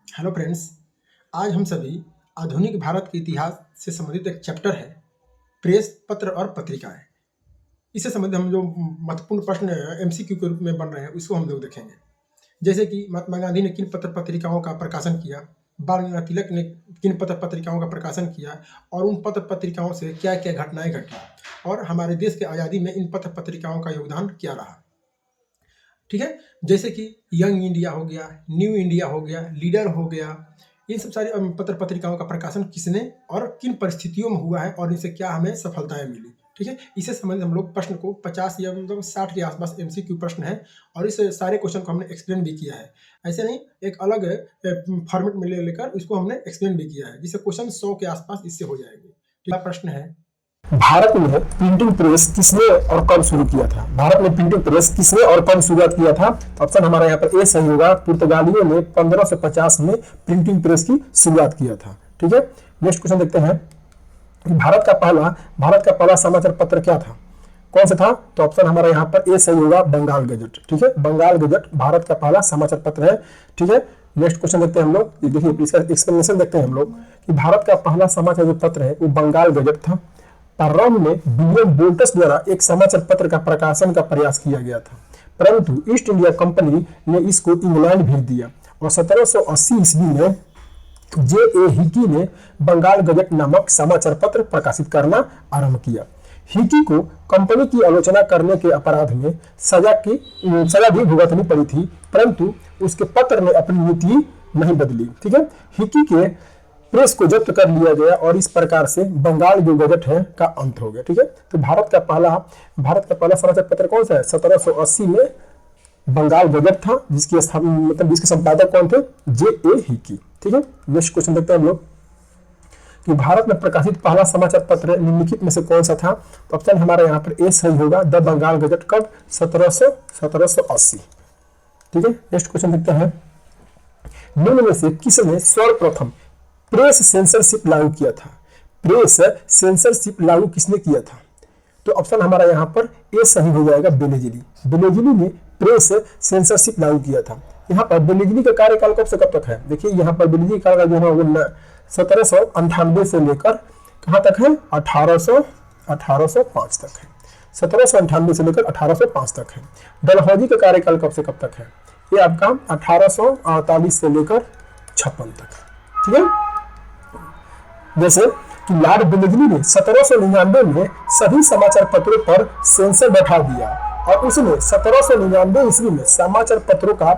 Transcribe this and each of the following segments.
Hello friends. आज हम सभी आधुनिक भारत के इतिहास से संबंधित एक चैप्टर है प्रेस, पत्र और पत्रिकाएं। इससे संबंधित हम जो महत्वपूर्ण प्रश्न एमसीक्यू के रूप में बन रहे हैं उसको हम लोग देखेंगे। जैसे कि महात्मा गांधी ने किन पत्र पत्रिकाओं का प्रकाशन किया, बाल गंगाधर तिलक ने किन पत्र पत्रिकाओं का प्रकाशन किया और उन पत्र पत्रिकाओं से क्या क्या घटनाएं घटी और हमारे देश की आज़ादी में इन पत्र पत्रिकाओं का योगदान क्या रहा। ठीक है, जैसे कि यंग इंडिया हो गया, न्यू इंडिया हो गया, लीडर हो गया, इन सब सारे पत्र पत्रिकाओं का प्रकाशन किसने और किन परिस्थितियों में हुआ है और इनसे क्या हमें सफलताएं मिली। ठीक है, इससे संबंधित हम लोग प्रश्न को 50 या मतलब 60 के आसपास एमसीक्यू प्रश्न है और इस सारे क्वेश्चन को हमने एक्सप्लेन भी किया है। ऐसे नहीं, एक अलग फॉर्मेट में लेकर इसको हमने एक्सप्लेन भी किया है, जिससे क्वेश्चन 100 के आसपास इससे हो जाएंगे। ठीक है, प्रश्न है भारत में प्रिंटिंग प्रेस किसने और कब शुरू किया था? भारत में प्रिंटिंग प्रेस किसने और कब शुरुआत किया था? ऑप्शन हमारा यहाँ पर ए सही होगा। पुर्तगालियों ने 1550 में प्रिंटिंग प्रेस की शुरुआत किया था। ठीक है, नेक्स्ट क्वेश्चन देखते हैं। भारत का पहला समाचार पत्र क्या था? कौन सा था? तो ऑप्शन हमारा यहाँ पर ए सही होगा, बंगाल गजट। ठीक है, बंगाल गजट भारत का पहला समाचार पत्र है। ठीक है, नेक्स्ट क्वेश्चन देखते हैं हम लोग। देखिए इसका एक्सप्लेनेशन देखते हैं हम लोग कि भारत का पहला समाचार जो पत्र है वो बंगाल गजट था। रोम में विलियम बोल्टस द्वारा एक समाचार पत्र का प्रकाशन का प्रयास किया गया था, परंतु ईस्ट इंडिया कंपनी ने इसको इंग्लैंड भेज दिया और 1780 ईस्वी में जे हिकी ने बंगाल गजट नामक समाचार पत्र प्रकाशित करना आरंभ किया। हिकी को कंपनी की आलोचना करने के अपराध में सजा भी भुगतनी पड़ी थी, परंतु उसके पत्र ने अपनी नीति नहीं बदली। ठीक है, हिकी के प्रेस को जब्त कर लिया गया और इस प्रकार से बंगाल जो गजट है का अंत हो गया। ठीक है, तो भारत का पहला समाचार पत्र कौन सा है? 1780 में बंगाल गजट था, जिसके संपादक कौन थे? जे हिकी। ठीक है, नेक्स्ट क्वेश्चन देखते हैं हम लोग कि भारत में प्रकाशित पहला समाचार पत्र निम्नलिखित में से कौन सा था? तो ऑप्शन हमारा यहाँ पर ए सही होगा, द बंगाल गजट। कब? 1780। ठीक है, नेक्स्ट क्वेश्चन देखते हैं। निम्न में से किसने सर्वप्रथम प्रेस सेंसरशिप लागू किया था? प्रेस सेंसरशिप लागू किसने किया था? तो ऑप्शन हमारा यहाँ पर ए सही हो जाएगा, बेनेजिली। बेनेजिली ने प्रेस सेंसरशिप लागू किया था। यहाँ पर बेनेजिली का कार्यकाल कब से कब तक है? देखिए यहाँ पर बेनेजिली का कार्यकाल जो है वो 1798 से लेकर कहाँ तक है? 1805 तक है। 1798 से लेकर 1805 तक है। डलहौजी का कार्यकाल कब से कब तक है? ये आपका 1848 से लेकर 56 तक है। ठीक है, जैसे कि लॉर्ड बेनेजिली ने 1799 में सभी समाचार पत्रों पर सेंसर बैठा दिया और उसने 1799 ईस्वी में समाचार पत्रों का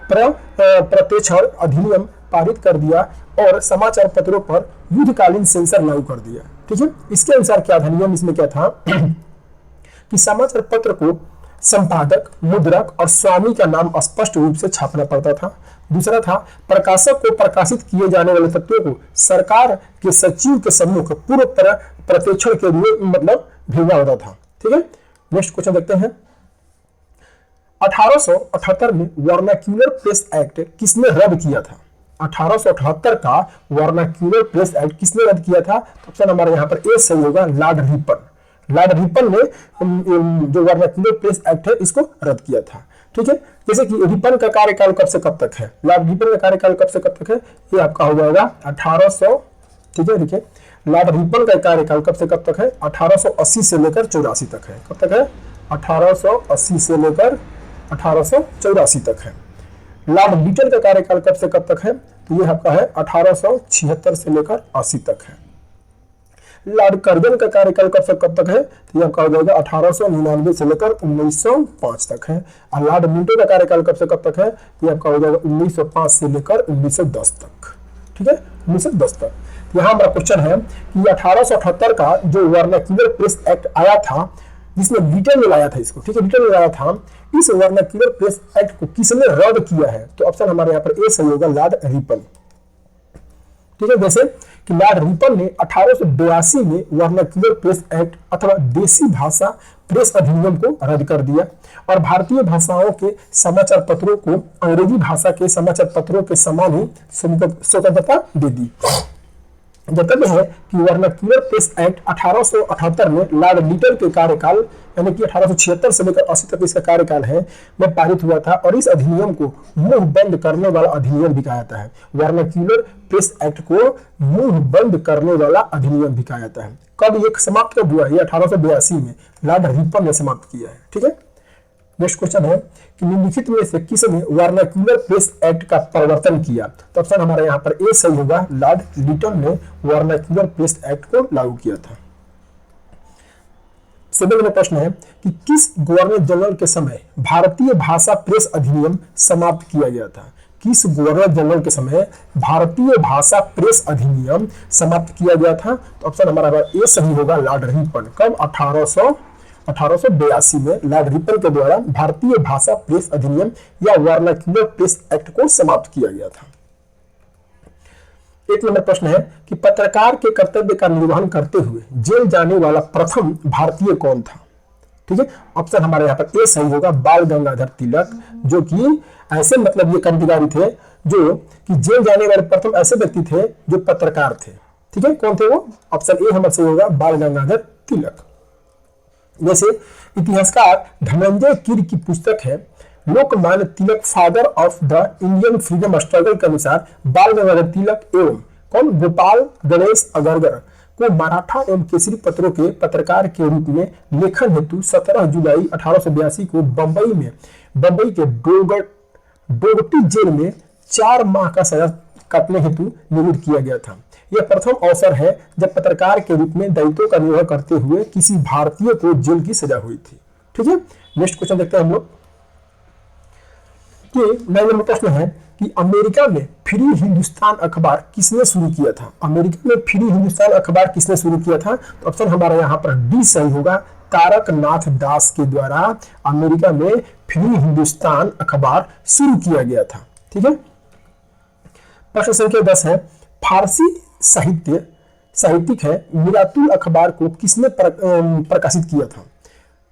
प्रत्यक्षण अधिनियम पारित कर दिया और समाचार पत्रों पर युद्धकालीन सेंसर लागू कर दिया। ठीक है, इसके अनुसार क्या था नियम? इसमें क्या था कि समाचार पत्र को संपादक, मुद्रक और स्वामी का नाम स्पष्ट रूप से छापना पड़ता था। दूसरा था, प्रकाशक को प्रकाशित किए जाने वाले तत्वों को सरकार के सचिव के सम्मुख पूर्व प्रत्यक्षण के लिए भेजना होता था। ठीक है, नेक्स्ट क्वेश्चन देखते हैं। 1878 में वर्नाक्यूलर प्रेस एक्ट किसने रद्द किया था? 1878 का वर्नाक्यूलर प्रेस एक्ट किसने रद्द किया था? ऑप्शन हमारे यहाँ पर ए सही होगा, लॉर्ड रिपन। लॉर्ड रिपन ने जो वर्नाक्यूलर प्रेस एक्ट है इसको रद्द किया था। ठीक है, जैसे कि रिपन का कार्यकाल कब से कब तक है? लॉर्ड रिपन का कार्यकाल कब से कब तक है? ये आपका हो जाएगा 1800। ठीक है, देखिए लॉर्ड रिपन का कार्यकाल कब से कब तक है? 1880 से लेकर 84 तक है। कब तक है? 1880 से लेकर 1884 तक है। लॉर्ड बीटन का कार्यकाल कब से कब तक है? तो ये आपका है 1876 से लेकर 80 तक है। लॉर्ड कर्जन का कार्यकाल कब से कब तक है? तो ये आपका हो जाएगा 1899 से लेकर 1905 तक है। और लॉर्ड मिंटो का कार्यकाल कब से कब तक है? ये आपका हो जाएगा 1905 से लेकर 1910 तक। ठीक है, 1910 तक। यहाँ हमारा क्वेश्चन है कि 1878 का जो वर्नाक्यूलर प्रेस एक्ट आया था, जिसमें ब्रिटेन में लाया था इसको। ठीक है, ब्रिटेन में लाया था। इस वर्नाक्यूलर प्रेस एक्ट को किसने रद्द किया है? तो ऑप्शन हमारे यहाँ पर ए सही होगा, लॉर्ड रिपन। ठीक है, जैसे कि लॉर्ड रिपन ने 1882 में वर्नाक्यूलर प्रेस एक्ट अथवा देसी भाषा प्रेस अधिनियम को रद्द कर दिया और भारतीय भाषाओं के समाचार पत्रों को अंग्रेजी भाषा के समाचार पत्रों के समान ही स्वतंत्रता दे दी। वक्तव्य है कि वर्नाक्यूलर प्रेस एक्ट 1878 में लॉर्ड लिटल के कार्यकाल यानी कि 1876 से लेकर 80 तक इसका कार्यकाल है में पारित हुआ था और इस अधिनियम को मुंह बंद करने वाला अधिनियम भी कहा जाता है। वर्नाक्यूलर प्रेस एक्ट को मुंह बंद करने वाला अधिनियम भी कहा जाता है। कब ये समाप्त कब हुआ? ये 1882 में लॉर्ड रिपन ने समाप्त किया है। ठीक है, नेक्स्ट क्वेश्चन है कि निम्नलिखित में से किसने वर्नाक्यूलर प्रेस एक्ट का प्रवर्तन किया? तो ऑप्शन हमारा यहाँ पर ए सही होगा, लॉर्ड लिटन ने वर्नाक्यूलर प्रेस एक्ट को लागू किया था। 7 नंबर प्रश्न है कि किस गवर्नर जनरल के समय भारतीय भाषा प्रेस अधिनियम समाप्त किया गया था? किस गवर्नर जनरल के समय भारतीय भाषा प्रेस अधिनियम समाप्त किया गया था? तो ऑप्शन हमारा ए सही होगा, लॉर्ड रिपन। कब? 1882 में लॉर्ड रिपन के द्वारा भारतीय भाषा प्रेस अधिनियम या वर्नाक्यूलर प्रेस एक्ट को समाप्त किया गया था। 1 नंबर प्रश्न है कि पत्रकार के कर्तव्य का निर्वहन करते हुए जेल जाने वाला प्रथम भारतीय कौन था? ठीक है, ऑप्शन हमारे यहाँ पर ए सही होगा, बाल गंगाधर तिलक, जो कि ऐसे मतलब ये क्रांतिकारी थे जो कि जेल जाने वाले प्रथम ऐसे व्यक्ति थे जो पत्रकार थे। ठीक है, कौन थे वो? ऑप्शन ए हमारे सही होगा, बाल गंगाधर तिलक। जैसे इतिहासकार धनंजय कीर की पुस्तक है Lokmanya Tilak father of the Indian freedom struggle के अनुसार बाल गंगाधर तिलक एवं कौन गोपाल गणेश अगरकर को मराठा एवं केसरी पत्रों के पत्रकार के रूप में लेखन हेतु 17 जुलाई 1882 को बंबई के डोगटी जेल में 4 माह का सजा काटने हेतु नियुक्त किया गया था। यह प्रथम अवसर है जब पत्रकार के रूप में दायित्व का निर्वाह करते हुए किसी भारतीय को जेल की सजा हुई थी। ठीक है, नेक्स्ट क्वेश्चन देखते हैं हम लोग कि 9 नंबर प्रश्न है कि अमेरिका में फ्री हिंदुस्तान अखबार किसने शुरू किया था? अमेरिका में फ्री हिंदुस्तान अखबार किसने शुरू किया था? तो ऑप्शन हमारा यहाँ पर डी सही होगा, तारक नाथ दास के द्वारा अमेरिका में फ्री हिंदुस्तान अखबार शुरू किया गया था। ठीक है, प्रश्न संख्या 10 है फारसी साहित्यिक है मिरातुल अखबार को किसने प्रकाशित किया था?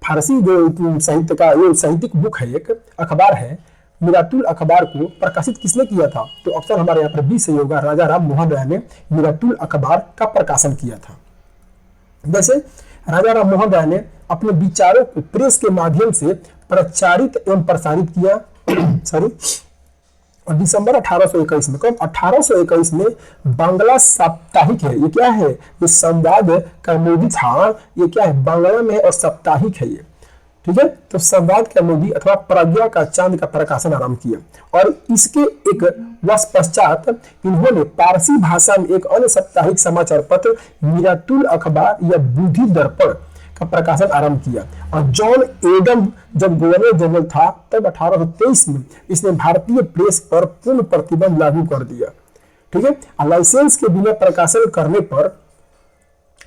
फारसी जो साहित्य का ये साहित्यिक बुक है, एक अखबार है, मिरातुल अखबार को प्रकाशित किसने किया था? तो ऑप्शन हमारे यहाँ पर बी सही होगा, राजा राम मोहन राय ने मिरातुल अखबार का प्रकाशन किया था। वैसे राजा राम मोहन राय ने अपने विचारों को प्रेस के माध्यम से प्रचारित एवं प्रसारित किया और दिसंबर 1821 में, कब? 1821 में बांग्ला साप्ताहिक है, ये क्या है? ये संवाद कौमुदी था, ये क्या है? बांग्ला में है और साप्ताहिक है ये। ठीक है, तो संवाद कौमुदी अथवा प्रज्ञा का चांद का प्रकाशन आरंभ किया और इसके एक वर्ष पश्चात इन्होंने पारसी भाषा में एक अन्य साप्ताहिक समाचार पत्र मिरातुल अखबार या बुद्धि दर्पण का प्रकाशन आरंभ किया। और जॉन एडम जब गवर्नर जनरल था तब 1823 में इसने भारतीय प्रेस पर पूर्ण प्रतिबंध लागू कर दिया। ठीक है, लाइसेंस के बिना प्रकाशन करने पर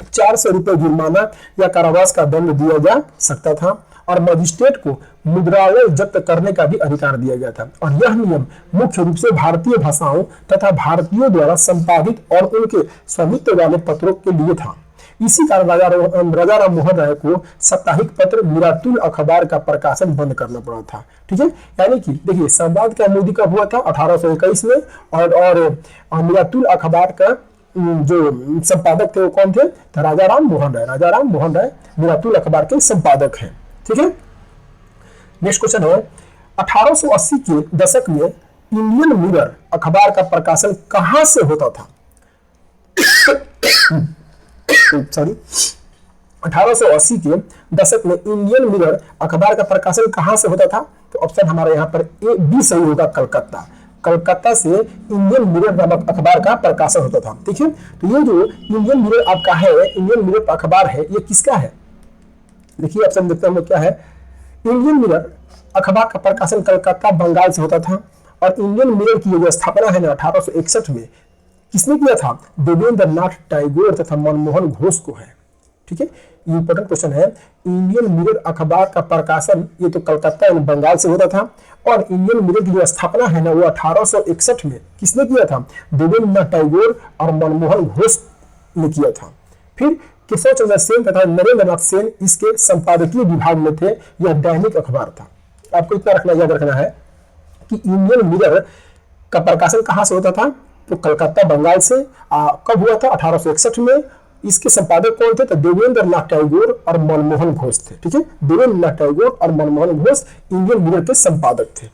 400 रुपए जुर्माना या कारावास का दंड दिया जा सकता था और मजिस्ट्रेट को मुद्रालय जब्त करने का भी अधिकार दिया गया था। और यह नियम मुख्य रूप से भारतीय भाषाओं तथा भारतीयों द्वारा संपादित और उनके स्वामित्व वाले पत्रों के लिए था। इसी कारण राजा राम मोहन राय को साप्ताहिक पत्र मिरातुल अखबार का प्रकाशन बंद करना पड़ा था। ठीक है, यानी कि देखिए संवाद कौमुदी कब हुआ था? 1821 में और मिरातुल अखबार का जो संपादक थे वो कौन थे? तो राजा राम मोहन राय मिरातुल अखबार के संपादक हैं। ठीक है, नेक्स्ट क्वेश्चन है 1880 के दशक में इंडियन मिरर अखबार का प्रकाशन कहां से होता था? सॉरी, 1880 के दशक में इंडियन मिरर अखबार का प्रकाशन कहां से होता था? तो ऑप्शन हमारे यहाँ पर ए बी सही होगा, कलकत्ता से इंडियन मिरर नामक अखबार का प्रकाशन होता था। ठीक है, तो ये जो इंडियन मिरर आपका है, इंडियन मिरर अखबार है, ये किसका है? देखिए ऑप्शन देखते हैं हम लोग क्या है। इंडियन मिरर अखबार का प्रकाशन कलकत्ता बंगाल से होता था और इंडियन मिरर की जो स्थापना है ना 1861 में किसने किया था? देवेंद्र नाथ टैगोर तथा मनमोहन घोष को है। ठीक है, ये इंपॉर्टेंट क्वेश्चन है। इंडियन मिरर अखबार का प्रकाशन ये तो कलकत्ता यानी बंगाल से होता था और इंडियन मिरर की जो स्थापना है ना वो 1861 में किसने किया था? देवेंद्र नाथ टैगोर और मनमोहन घोष ने किया था। फिर केशव चंद्र सेन तथा नरेंद्र नाथ सेन इसके संपादकीय विभाग में थे। यह दैनिक अखबार था। आपको इतना याद रखना है कि इंडियन मिरर का प्रकाशन कहां से होता था? तो कलकत्ता बंगाल से कब हुआ था? 1861 में। इसके संपादक कौन थे? तो देवेंद्र नाथ टैगोर और मनमोहन घोष थे। ठीक है, देवेंद्र नाथ टैगोर और मनमोहन घोष इंडियन मिरर के संपादक थे।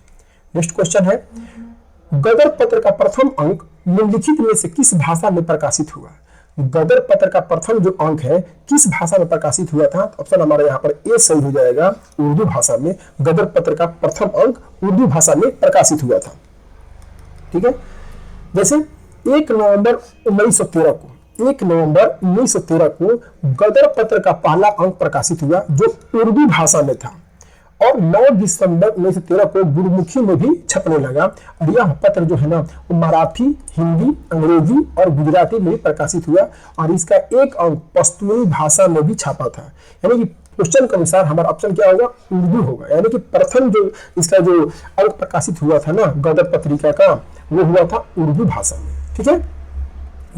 नेक्स्ट क्वेश्चन है, गदर पत्र का प्रथम अंक निम्नलिखित में से किस भाषा में प्रकाशित हुआ? गदर पत्र का प्रथम जो अंक है किस भाषा में प्रकाशित हुआ था? ऑप्शन हमारा यहाँ पर ए सही हो जाएगा, उर्दू भाषा में। गदर पत्र का प्रथम अंक उर्दू भाषा में प्रकाशित हुआ था। ठीक है, जैसे 1 नवंबर 1913 को गदर पत्र का पहला अंक प्रकाशित हुआ जो उर्दू भाषा में था, और 9 दिसंबर 1913 को गुरुमुखी में भी छपने लगा। और यह पत्र जो है ना वो मराठी, हिंदी, अंग्रेजी और गुजराती में प्रकाशित हुआ, और इसका एक अंक पश्तूनी भाषा में भी छपा था। यानी कि क्वेश्चन के अनुसार हमारा ऑप्शन क्या होगा? उर्दू होगा। यानी कि प्रथम जो इसका जो अंक प्रकाशित हुआ था ना गदर पत्रिका का, वो हुआ था उर्दू भाषा में। ठीक है,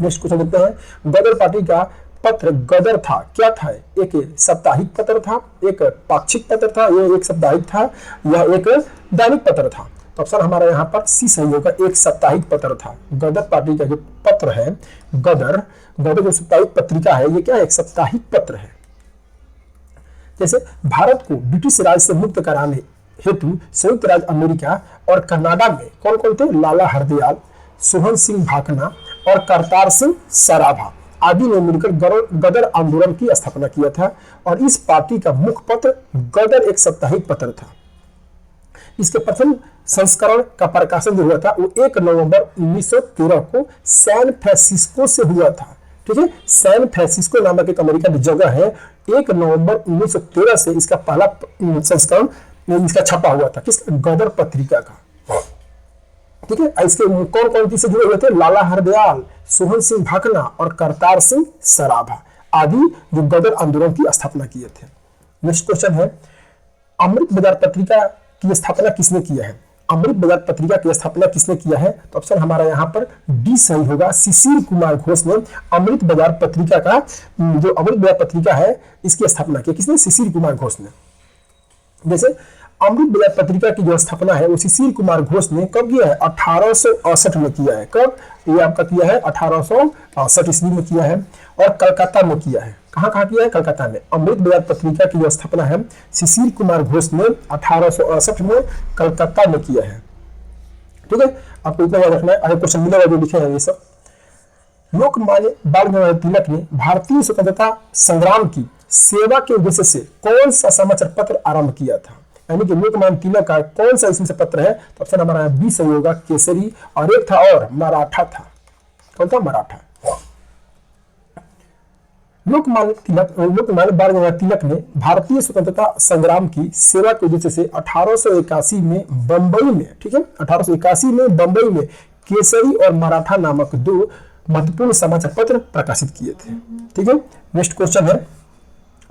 नेक्स्ट क्वेश्चन देखते हैं। गदर पार्टी का पत्र गदर था, क्या था? एक साप्ताहिक पत्र था, एक पाक्षिक पत्र था, यह एक साप्ताहिक था, यह एक दैनिक पत्र था। तो ऑप्शन हमारा यहाँ पर सी सही होगा, एक साप्ताहिक पत्र था। गदर पार्टी का जो पत्र है, गदर जो साप्ताहिक पत्रिका है, ये क्या है? एक साप्ताहिक पत्र है। जैसे भारत को ब्रिटिश राज से मुक्त कराने हेतु संयुक्त राज्य अमेरिका और कनाडा में कौन कौन थे? लाला हरदयाल, सोहन सिंह भाकना और करतार सिंह सराभा आदि ने मिलकर गदर आंदोलन की स्थापना किया था। और इस पार्टी का मुख्य पत्र गदर एक साप्ताहिक पत्र था। इसके प्रथम संस्करण का प्रकाशन जो हुआ था वो 1 नवंबर 1913 को सैन फ्रांसिस्को से हुआ था। ठीक है, सैन फ्रांसिस्को नामक एक अमेरिका की जगह है। 1 नवंबर 1913 से इसका पहला संस्करण इसका छपा हुआ था, किस? गदर पत्रिका का। ठीक है, इसके कौन कौन से जुड़े हुए थे? लाला हरदयाल, सोहन सिंह भाकना और करतार सिंह सराभा आदि जो गदर आंदोलन की स्थापना किए थे। नेक्स्ट क्वेश्चन है, अमृत बाजार पत्रिका की स्थापना किसने किया है? अमृत बाजार पत्रिका की स्थापना किसने किया है? तो ऑप्शन हमारा यहाँ पर डी सही होगा, शिशिर कुमार घोष ने अमृत बाजार पत्रिका का जो अमृत बाजार पत्रिका है इसकी स्थापना की। किसने? शिशिर कुमार घोष ने। जैसे अमृत बाजार पत्रिका की जो स्थापना है वो शिशिर कुमार घोष ने कब किया है? 1868 में किया है। कब? ये आपका किया है 1868 ईस्वी में किया है, और कलकत्ता में किया है। कहाँ कहाँ किया है? कलकत्ता में। अमृत बाजार पत्रिका की जो स्थापना है शिशिर कुमार घोष ने 1868 में कलकत्ता में किया है। ठीक है, आपको इतना याद रखना है, आगे क्वेश्चन मिलेगा जो लिखे हैं ये सब। लोकमान्य बाल गंगाधर तिलक ने भारतीय स्वतंत्रता संग्राम की सेवा के उद्देश्य से कौन सा समाचार पत्र आरंभ किया था? यानी कि लोकमान्य तिलक का कौन सा इसमें से पत्र है? तो ऑप्शन हमारा बी सही होगा, केसरी, और एक था और मराठा था। कौन था? मराठा। लोकमान्य बाल गंगाधर तिलक ने भारतीय स्वतंत्रता संग्राम की सेवा के उद्देश्य से 1881 में बंबई में, ठीक है, 1881 में बंबई में केसरी और मराठा नामक 2 महत्वपूर्ण समाचार पत्र प्रकाशित किए थे। ठीक है, नेक्स्ट क्वेश्चन है,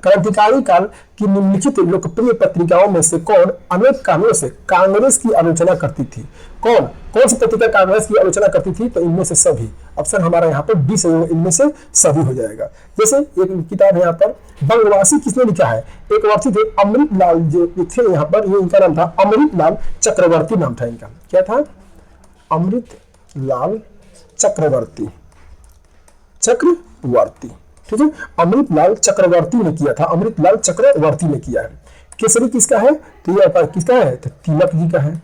क्रांतिकारी काल की निम्नलिखित लोकप्रिय पत्रिकाओं में से कौन अनेक कारणों से कांग्रेस की आलोचना करती थी? कौन सी पत्रिका कांग्रेस की आलोचना करती थी? तो इनमें से सभी। ऑप्शन हमारा यहाँ पर डी से इनमें से सभी हो जाएगा। जैसे एक किताब है यहाँ पर, बंगवासी किसने लिखा है? एक व्यक्ति थे अमृतलाल जो थे यहाँ पर, ये इनका नाम था अमृतलाल चक्रवर्ती, नाम था इनका। क्या था? अमृतलाल चक्रवर्ती। ठीक है, अमृतलाल चक्रवर्ती ने किया था, अमृतलाल चक्रवर्ती ने किया है। केसरी किसका है? तो ये किसका है? तो तिलक जी का है।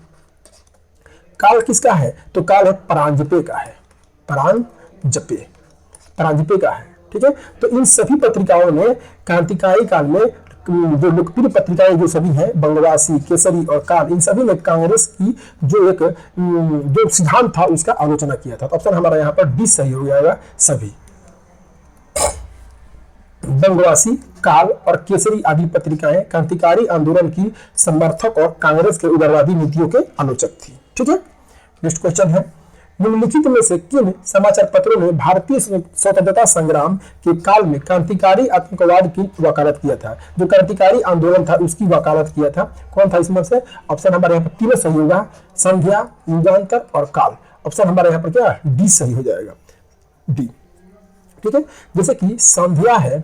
काल किसका है? तो काल है परांजपे का है, परांजपे का है। ठीक है, तो इन सभी पत्रिकाओं ने क्रांतिकारी काल में जो लोकप्रिय पत्रिकाएं जो सभी हैं, बंगवासी, केसरी और काल, इन सभी ने कांग्रेस की जो सिद्धांत था उसका आलोचना किया था। तो ऑप्शन हमारा यहाँ पर डी सही हो जाएगा, सभी। बंगवासी, काल और केसरी आदि पत्रिकाएं क्रांतिकारी आंदोलन की समर्थक और कांग्रेस के उदारवादी नीतियों के आलोचक थी। ठीक है, नेक्स्ट क्वेश्चन है, निम्नलिखित में से किन समाचार पत्रों ने भारतीय स्वतंत्रता संग्राम के काल में क्रांतिकारी आतंकवाद की वकालत किया था? जो क्रांतिकारी आंदोलन था उसकी वकालत किया था, कौन था इसमें से? ऑप्शन हमारे यहाँ पर तीनों सही होगा, संध्या, युगांतर और काल। ऑप्शन हमारे यहाँ पर क्या? डी सही हो जाएगा, डी। ठीक है, जैसे कि संध्या है,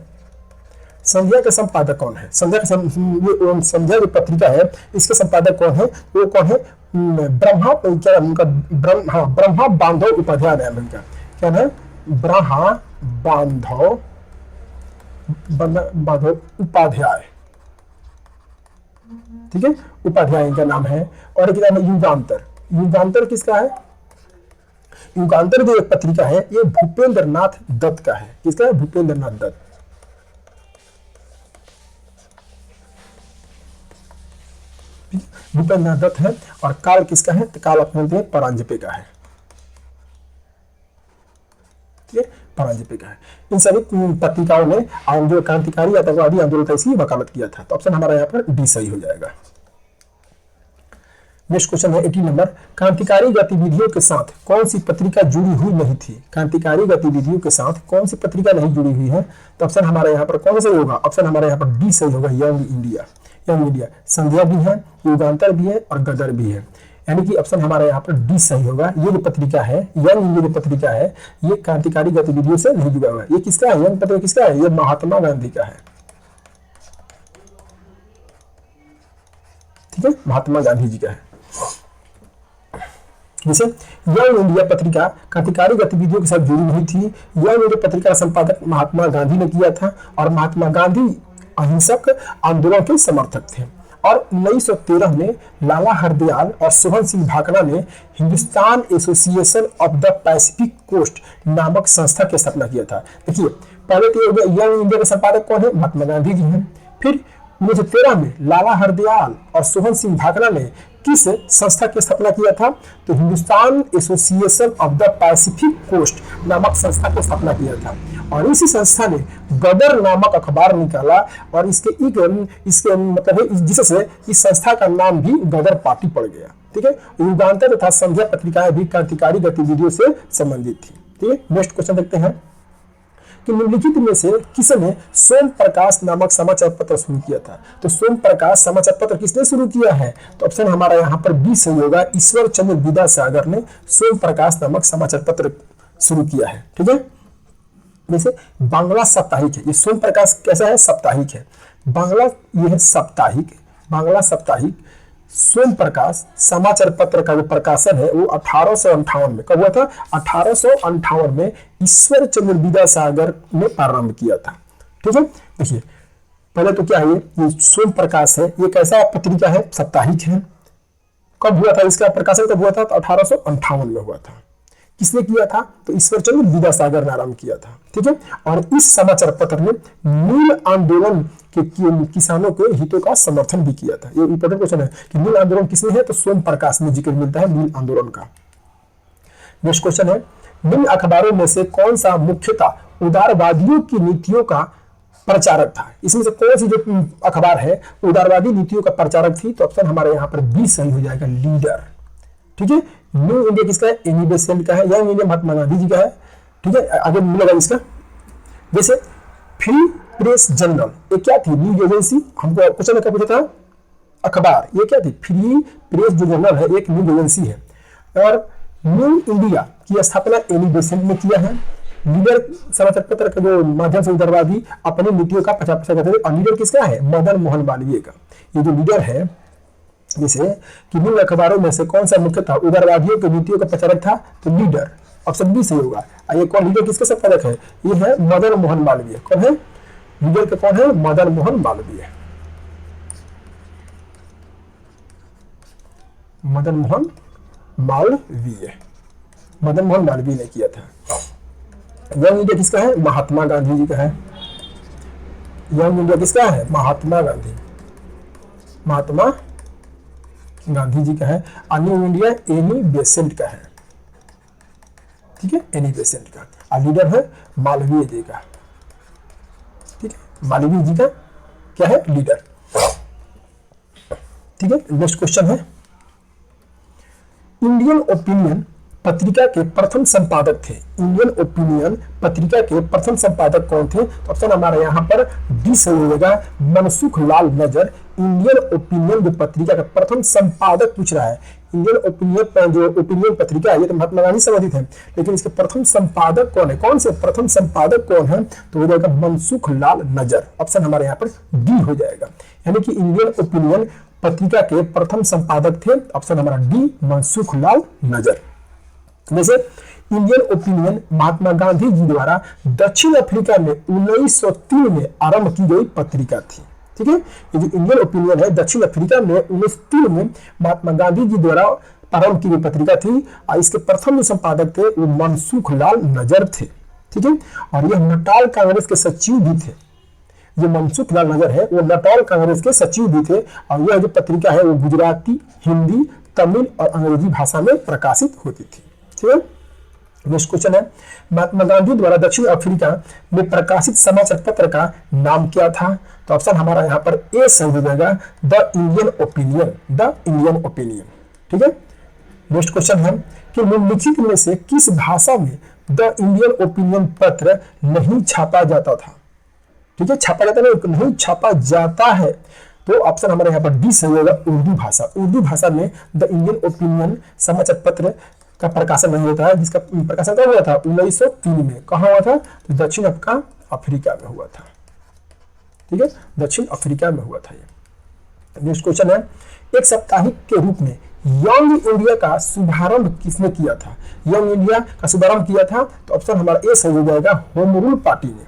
संध्या के संपादक कौन है? संध्या जो पत्रिका है इसके संपादक कौन है? वो कौन है? ब्रह्मा क्या नाम उनका, ब्रह्मा बांधव उपाध्याय नाम है उनका, क्या नाम है, ब्रह्मा बांधव बांधव उपाध्याय, ठीक है, उपाध्याय इनका नाम है। और एक नाम है युगांतर। युगांतर किसका है, युगांतर जो एक पत्रिका है ये भूपेंद्र नाथ दत्त का है। किसका है, भूपेंद्र नाथ दत्त। भूपेंद्र नाथ दत्त है। और काल किसका है, तो काल अपने हैं परांजपे का है, ठीक है, परांजपे का है। इन सभी पत्रिकाओं ने जो क्रांतिकारी आतंकवादी आंदोलन था इसकी वकालत किया था। तो ऑप्शन हमारा यहाँ पर डी सही हो जाएगा। नेक्स्ट क्वेश्चन है 80 नंबर, क्रांतिकारी गतिविधियों के साथ कौन सी पत्रिका जुड़ी हुई नहीं थी। क्रांतिकारी गतिविधियों के साथ कौन सी पत्रिका नहीं जुड़ी हुई है। तो ऑप्शन हमारा यहाँ पर कौन सा होगा, ऑप्शन हमारा यहाँ पर डी सही होगा, यंग इंडिया। यंग इंडिया, संध्या भी है, युगांतर भी है और गदर भी है, यानी कि ऑप्शन हमारा यहाँ पर डी सही होगा। ये जो पत्रिका है, यंग इंडिया जो पत्रिका है, ये क्रांतिकारी गतिविधियों से नहीं जुड़ा हुआ है। ये किसका है, यंग पत्रिका किसका है, ये महात्मा गांधी का है, ठीक है, महात्मा गांधी जी का है। जैसे यंग इंडिया पत्रिका क्रांतिकारी गतिविधियों के साथ जुड़ी हुई थी। यंग इंडिया पत्रिका का संपादक महात्मा गांधी ने किया था और महात्मा गांधी अहिंसक आंदोलन के समर्थक थे। और 1913 में लाला हरदयाल और सोहन सिंह भाकरा ने Hindustan association of the Pacific coast नामक संस्था की स्थापना किया था। देखिए, पहले तो यंग इंडिया के संपादक कौन है, महात्मा गांधी जी हैं। फिर 1913 में लाला हरदयाल और सोहन सिंह भाकरा ने किस संस्था की स्थापना किया था, तो Hindustan association of the Pacific coast नामक संस्था की स्थापना किया था। और इसी संस्था ने गदर नामक अखबार निकाला और इसके मतलब है जिससे इस संस्था का नाम भी गदर पार्टी पड़ गया, ठीक है। युगांतर तथा संध्या पत्रिकाएं भी क्रांतिकारी गतिविधियों से संबंधित थी, ठीक है। नेक्स्ट क्वेश्चन देखते हैं कि निम्नलिखित में से किसने सोम प्रकाश नामक समाचार पत्र शुरू किया था। तो सोम प्रकाश समाचार पत्र किसने शुरू किया है, तो ऑप्शन हमारा यहाँ पर बी सही होगा, ईश्वर चंद्र विद्यासागर ने सोम प्रकाश नामक समाचार पत्र शुरू किया है, ठीक है। जैसे बांग्ला साप्ताहिक है, ये सोम प्रकाश कैसा है, साप्ताहिक है। बांग्ला ये है साप्ताहिक, बांग्ला साप्ताहिक सोम प्रकाश समाचार पत्र का जो प्रकाशन है वो 1858 में कब हुआ था, 1858 में ईश्वर चंद्र विद्यासागर ने प्रारंभ किया था, ठीक है। देखिए, पहले तो क्या है, ये सोम प्रकाश है, ये कैसा पत्रिका है, साप्ताहिक है। कब हुआ था इसका प्रकाशन, कब हुआ था, तो 1858 में हुआ था। किसने किया था, तो ईश्वर चंद्र विद्यासागर ने आरंभ किया था, ठीक है। और इस समाचार पत्र ने नील आंदोलन के किसानों के हितों का समर्थन भी किया था। ये इंपॉर्टेंट क्वेश्चन है कि नील आंदोलन किसने है, तो सोम प्रकाश में जिक्र मिलता है नील आंदोलन का। नेक्स्ट क्वेश्चन है, निम्न अखबारों में से कौन सा मुख्यतः उदारवादियों की नीतियों का प्रचारक था। इसमें से कौन सी जो अखबार है उदारवादी नीतियों का प्रचारक थी, तो ऑप्शन हमारे यहाँ पर बी सही हो जाएगा, लीडर, ठीक है। न्यू इंडिया किसका है, एनी बेसेंट का है। यंग इंडिया महात्मा गांधी जी का है, ठीक है। आगे मिलेगा इसका। जैसे फ्री प्रेस जर्नल, ये क्या थी, न्यूज एजेंसी। हमको क्वेश्चन में क्या पूछा था, अखबार, ये क्या थी, फ्री प्रेस जो जर्नल है एक न्यूज एजेंसी है। और न्यू इंडिया की स्थापना एनी बेसेंट ने किया है। लीडर समाचार पत्र के जो माध्यम से उदारवादी अपनी नीतियों का प्रचार प्रसार करते थे। और लीडर किसका है, मदन मोहन मालवीय का। ये जो लीडर है, जैसे कि निम्न अखबारों में से कौन सा मुख्यतः उदारवादियों की नीतियों का प्रचारक था, तो लीडर, ऑप्शन बी सही होगा। ये कौन लीडर किसका संपादक है, ये है मदन मोहन मालवीय। कौन है लीडर का, कौन है, मदन मोहन मालवीय। मदन मोहन मालवीय, मदन मोहन मालवीय ने किया था। यंग इंडिया किसका है, महात्मा गांधी जी का है। यंग इंडिया किसका है, महात्मा गांधी, महात्मा गांधी जी का है। और न्यू इंडिया एनी बेसेंट का है, ठीक है, एनी बेसेंट का। और लीडर है मालवीय जी का, ठीक है, मालवीय जी का क्या है, लीडर, ठीक है। नेक्स्ट क्वेश्चन है, इंडियन ओपिनियन पत्रिका के प्रथम संपादक थे। इंडियन ओपिनियन पत्रिका के प्रथम संपादक कौन थे, तो ऑप्शन हमारा यहाँ पर डी सही होगा, मनसुख लाल नजर। इंडियन ओपिनियन जो पत्रिका का प्रथम संपादक पूछ रहा है, इंडियन ओपिनियन जो ओपिनियन पत्रिका है ये तो महात्मा गांधी से संबंधित है, लेकिन इसके प्रथम संपादक कौन है? कौन से प्रथम संपादक कौन है? तो हो जाएगा मनसुख लाल नजर। ऑप्शन हमारे यहाँ पर डी हो जाएगा, यानी कि इंडियन ओपिनियन पत्रिका के प्रथम संपादक थे, ऑप्शन हमारा डी, मनसुख लाल नजर। जैसे इंडियन ओपिनियन महात्मा गांधी जी द्वारा दक्षिण अफ्रीका में 1903 में आरंभ की गई पत्रिका थी। ठीक है, ये जो इंडियन ओपिनियन है दक्षिण अफ्रीका में 1903 में महात्मा गांधी जी द्वारा आरंभ की गई पत्रिका थी और इसके प्रथम जो संपादक थे वो मनसुख लाल नजर थे। ठीक है, और यह नटाल कांग्रेस के सचिव भी थे। जो मनसुख लाल नजर है वो नटाल कांग्रेस के सचिव भी थे और यह जो पत्रिका है वो गुजराती, हिंदी, तमिल और अंग्रेजी भाषा में प्रकाशित होती थी। ठीक है, नेक्स्ट क्वेश्चन है, महात्मा गांधी द्वारा दक्षिण अफ्रीका में प्रकाशित समाचार पत्र का नाम क्या था? तो ऑप्शन हमारा यहाँ पर ए सही हो जाएगा, the Indian opinion, the Indian opinion. ठीक है, नेक्स्ट क्वेश्चन है कि निम्नलिखित में से किस भाषा में द इंडियन ओपिनियन पत्र नहीं छापा जाता था? ठीक है, छापा जाता नहीं छापा जाता है, तो ऑप्शन हमारे यहाँ पर डी सही होगा, उर्दू भाषा। उर्दू भाषा में द इंडियन ओपिनियन समाचार पत्र का प्रकाशन नहीं होता है, जिसका प्रकाशन कब हुआ था? 1903 में। कहाँ हुआ था? तो दक्षिण अफ्रीका में हुआ था। ठीक है, दक्षिण अफ्रीका में हुआ था ये। नेक्स्ट क्वेश्चन है, एक साप्ताहिक के रूप में यंग इंडिया का शुभारंभ किसने किया था? यंग इंडिया का शुभारंभ किया था, तो ऑप्शन हमारा ए सही हो जाएगा, होम रूल पार्टी ने।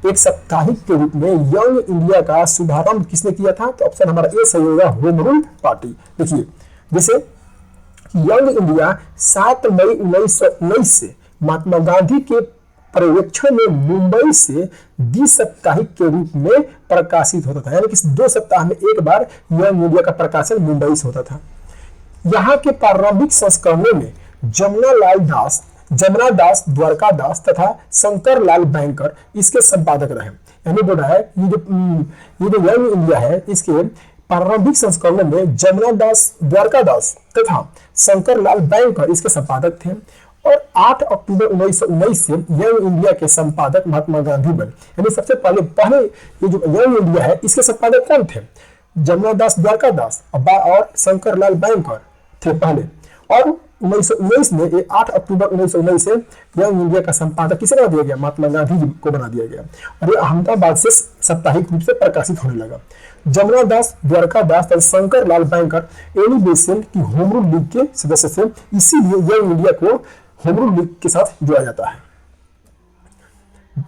एक साप्ताहिक के रूप में यंग इंडिया का शुभारंभ किसने किया था? तो ऑप्शन हमारा ए सही होगा, होम रूल पार्टी। देखिए, जैसे यंग इंडिया 7 मई 1919 से महात्मा गांधी के पर्यवेक्षण में मुंबई से द्विसाप्ताहिक के रूप में प्रकाशित होता था, यानी कि 2 सप्ताह में एक बार यंग इंडिया का प्रकाशन मुंबई से होता था। यहाँ के प्रारंभिक संस्करणों में जमुना दास द्वारकादास तथा शंकर लाल बैंकर इसके संपादक रहे। यानी बोल रहा है ये जो यंग इंडिया है इसके प्रारंभिक संस्करणों में जमुना दास द्वारकादास तथा शंकर लाल बैंकर इसके संपादक थे और 8 अक्टूबर 1919 से यंग इंडिया के संपादक महात्मा गांधी बने। यानी सबसे पहले ये जो यंग इंडिया है इसके संपादक कौन थे? जमुना दास द्वारकादास और शंकर लाल बैंकर थे पहले, और 1919 में 8 अक्टूबर 1919 से यंग इंडिया का संपादक किसे बना दिया गया? महात्मा गांधी जी को बना दिया गया और ये अहमदाबाद से साप्ताहिक रूप से प्रकाशित होने लगा। जमुना दास द्वारकादास और Shankar Lal banker Annie Besant की होम रूल लीग के सदस्य थे, इसीलिए यंग इंडिया को होम रूल लीग के साथ जोड़ा जाता है।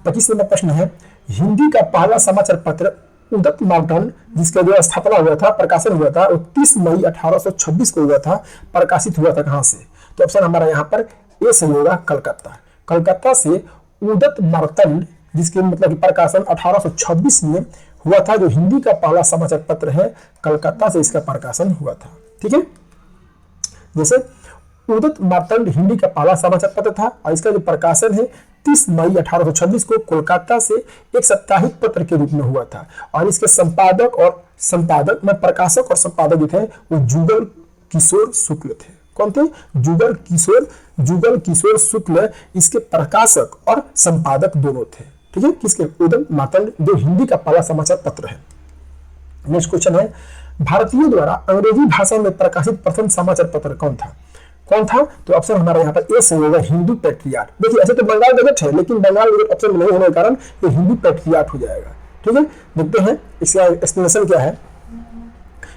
25 नंबर प्रश्न है, हिंदी का पहला समाचार पत्र उदत मार्टन जिसका जो स्थापना हुआ था, प्रकाशन हुआ था, वो 30 मई 1826 को हुआ था। प्रकाशित हुआ था कहां से? तो ऑप्शन हमारा यहाँ पर ए सही होगा, कलकत्ता। कलकत्ता से उदत मार्टन जिसके मतलब कि प्रकाशन 1826 में हुआ था। जो हिंदी का पहला समाचार पत्र है, कलकत्ता से इसका प्रकाशन हुआ था। ठीक है, जैसे उदत मार्तंड हिंदी का पहला समाचार पत्र था और इसका जो प्रकाशन है 30 मई 1826 को कोलकाता से एक साप्ताहिक पत्र के रूप में हुआ था और इसके प्रकाशक और संपादक जो थे वो जुगल किशोर शुक्ल थे। कौन थे? जुगल किशोर शुक्ल इसके प्रकाशक और संपादक दोनों थे। ठीक है, किसके? उदत मार्तंड जो हिंदी का पहला समाचार पत्र है। नेक्स्ट क्वेश्चन है, भारतीयों द्वारा अंग्रेजी भाषा में प्रकाशित प्रथम समाचार पत्र कौन था? तो ऑप्शन हमारा यहाँ पर ए सही होगा, हिंदू पैट्रियाट। देखिए ऐसे तो बंगाल गजट है, लेकिन बंगाल गजट ऑप्शन में नहीं होने के कारण ये हिंदू पैट्रियाट हो जाएगा। ठीक है, देखते हैं इसका एक्सप्लेनेशन क्या है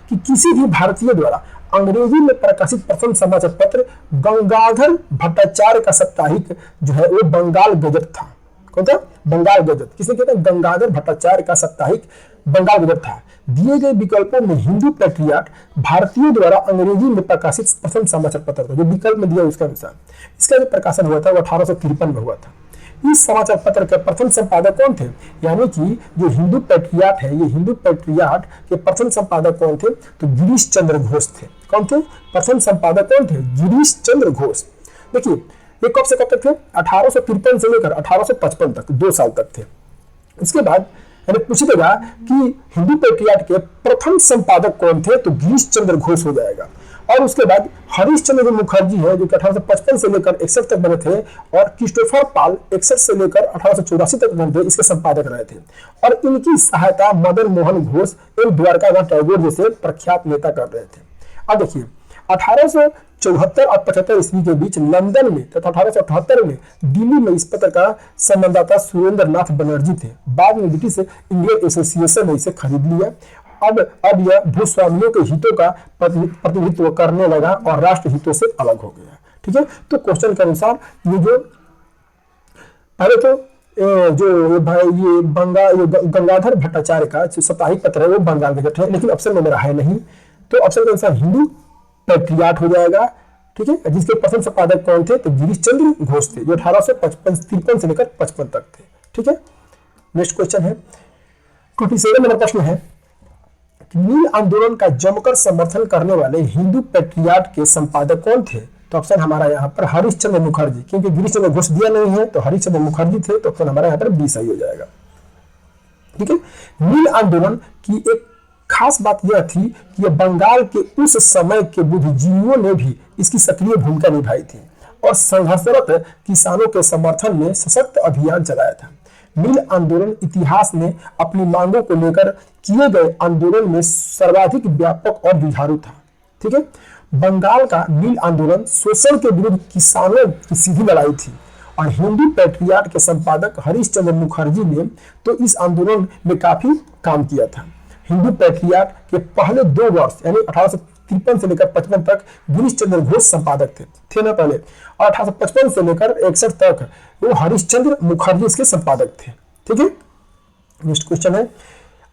कि किसी भी भारतीय द्वारा अंग्रेजी में प्रकाशित प्रथम समाचार पत्र गंगाधर भट्टाचार्य का साप्ताहिक जो है वो बंगाल गजट था। कौन था? बंगाल गजट। किसने किया था? गंगाधर भट्टाचार्य का साप्ताहिक बंगाल गजट था। दिए गए विकल्पों में हिंदू पैट्रियाट भारतीयों द्वारा अंग्रेजी में प्रकाशित प्रथम समाचार पत्र था। जो विकल्प में दिया उसके अनुसार इसका जो प्रकाशन हुआ था वो 1853 में हुआ था। इस समाचार पत्र के प्रथम संपादक कौन थे? यानी कि जो हिंदू पैट्रियाट है, ये हिंदू पैट्रियाट के प्रथम संपादक कौन थे? तो गिरीश चंद्र घोष थे। कौन थे? प्रथम संपादक कौन थे? गिरीश चंद्र घोष। देखिए ये कब से कब तक थे? 1853 से लेकर 1855 तक, 2 साल तक थे। इसके बाद पूछेगा कि हिंदू पैट्रियाट के प्रथम संपादक कौन थे? तो गिरीश चंद्र घोष हो जाएगा। और उसके बाद हरीश चंद्र मुखर्जी है जो कि 1855 से लेकर 61 तक बने थे और क्रिस्टोफर पाल 61 से लेकर 1884 तक बने थे, इसके संपादक रहे थे। और इनकी सहायता मदन मोहन घोष एवं द्वारकानाथ टैगोर जैसे प्रख्यात नेता कर रहे थे। अब देखिए 1874 और 75 ईस्वी के बीच लंदन में तथा 1878 में दिल्ली में इस पत्र का संवाददाता सुरेंद्र नाथ बनर्जी थे। बाद में ब्रिटिश इंडियन एसोसिएशन ने इसे खरीद लिया। अब यह भूस्वामियों के हितों का प्रतिनिधित्व करने लगा और राष्ट्र हितों से अलग हो गया। ठीक है, तो क्वेश्चन के अनुसार ये जो पहले तो ये गंगाधर भट्टाचार्य का जो साप्ताहिक पत्र है वो बंगाल में है, लेकिन ऑप्शन में मेरा है नहीं, तो ऑप्शन के अनुसार हिंदू पैट्रियाट हो जाएगा। ठीक है, जिसके प्रथम संपादक कौन थे, तो गिरीश चंद्र घोष थे, जो 1853 से लेकर 55 तक थे। ठीक है, नेक्स्ट क्वेश्चन है 27 नंबर प्रश्न है, नील आंदोलन का जमकर समर्थन करने वाले हिंदू पैट्रियाट के संपादक कौन थे, तो ऑप्शन हमारा यहाँ पर हरीशचंद्र मुखर्जी, क्योंकि गिरीश चंद्र घोष दिया नहीं है तो हरीशचंद्र मुखर्जी थे, तो ऑप्शन हमारा यहाँ पर बी सही हो जाएगा। ठीक है, नील आंदोलन की एक खास बात यह थी कि यह बंगाल के उस समय के बुद्धिजीवियों ने भी इसकी सक्रिय भूमिका निभाई थी और संघर्षरत किसानों के समर्थन में सशक्त अभियान चलाया था। नील आंदोलन इतिहास में अपनी मांगों को लेकर किए गए आंदोलन में सर्वाधिक व्यापक और जुझारू था। ठीक है, बंगाल का नील आंदोलन शोषण के विरुद्ध किसानों की सीधी लड़ाई थी और हिंदू पैट्रियाट के संपादक हरीशचंद्र मुखर्जी ने तो इस आंदोलन में काफी काम किया था। हिंदू पैट्रियाट के पहले 2 वर्ष यानी 1853 से लेकर 55 तक गिरीश चंद्र घोष संपादक थे ना पहले, और 1855 से लेकर 61 तक वो हरीशचंद्र मुखर्जी इसके संपादक थे। ठीक है, नेक्स्ट क्वेश्चन है,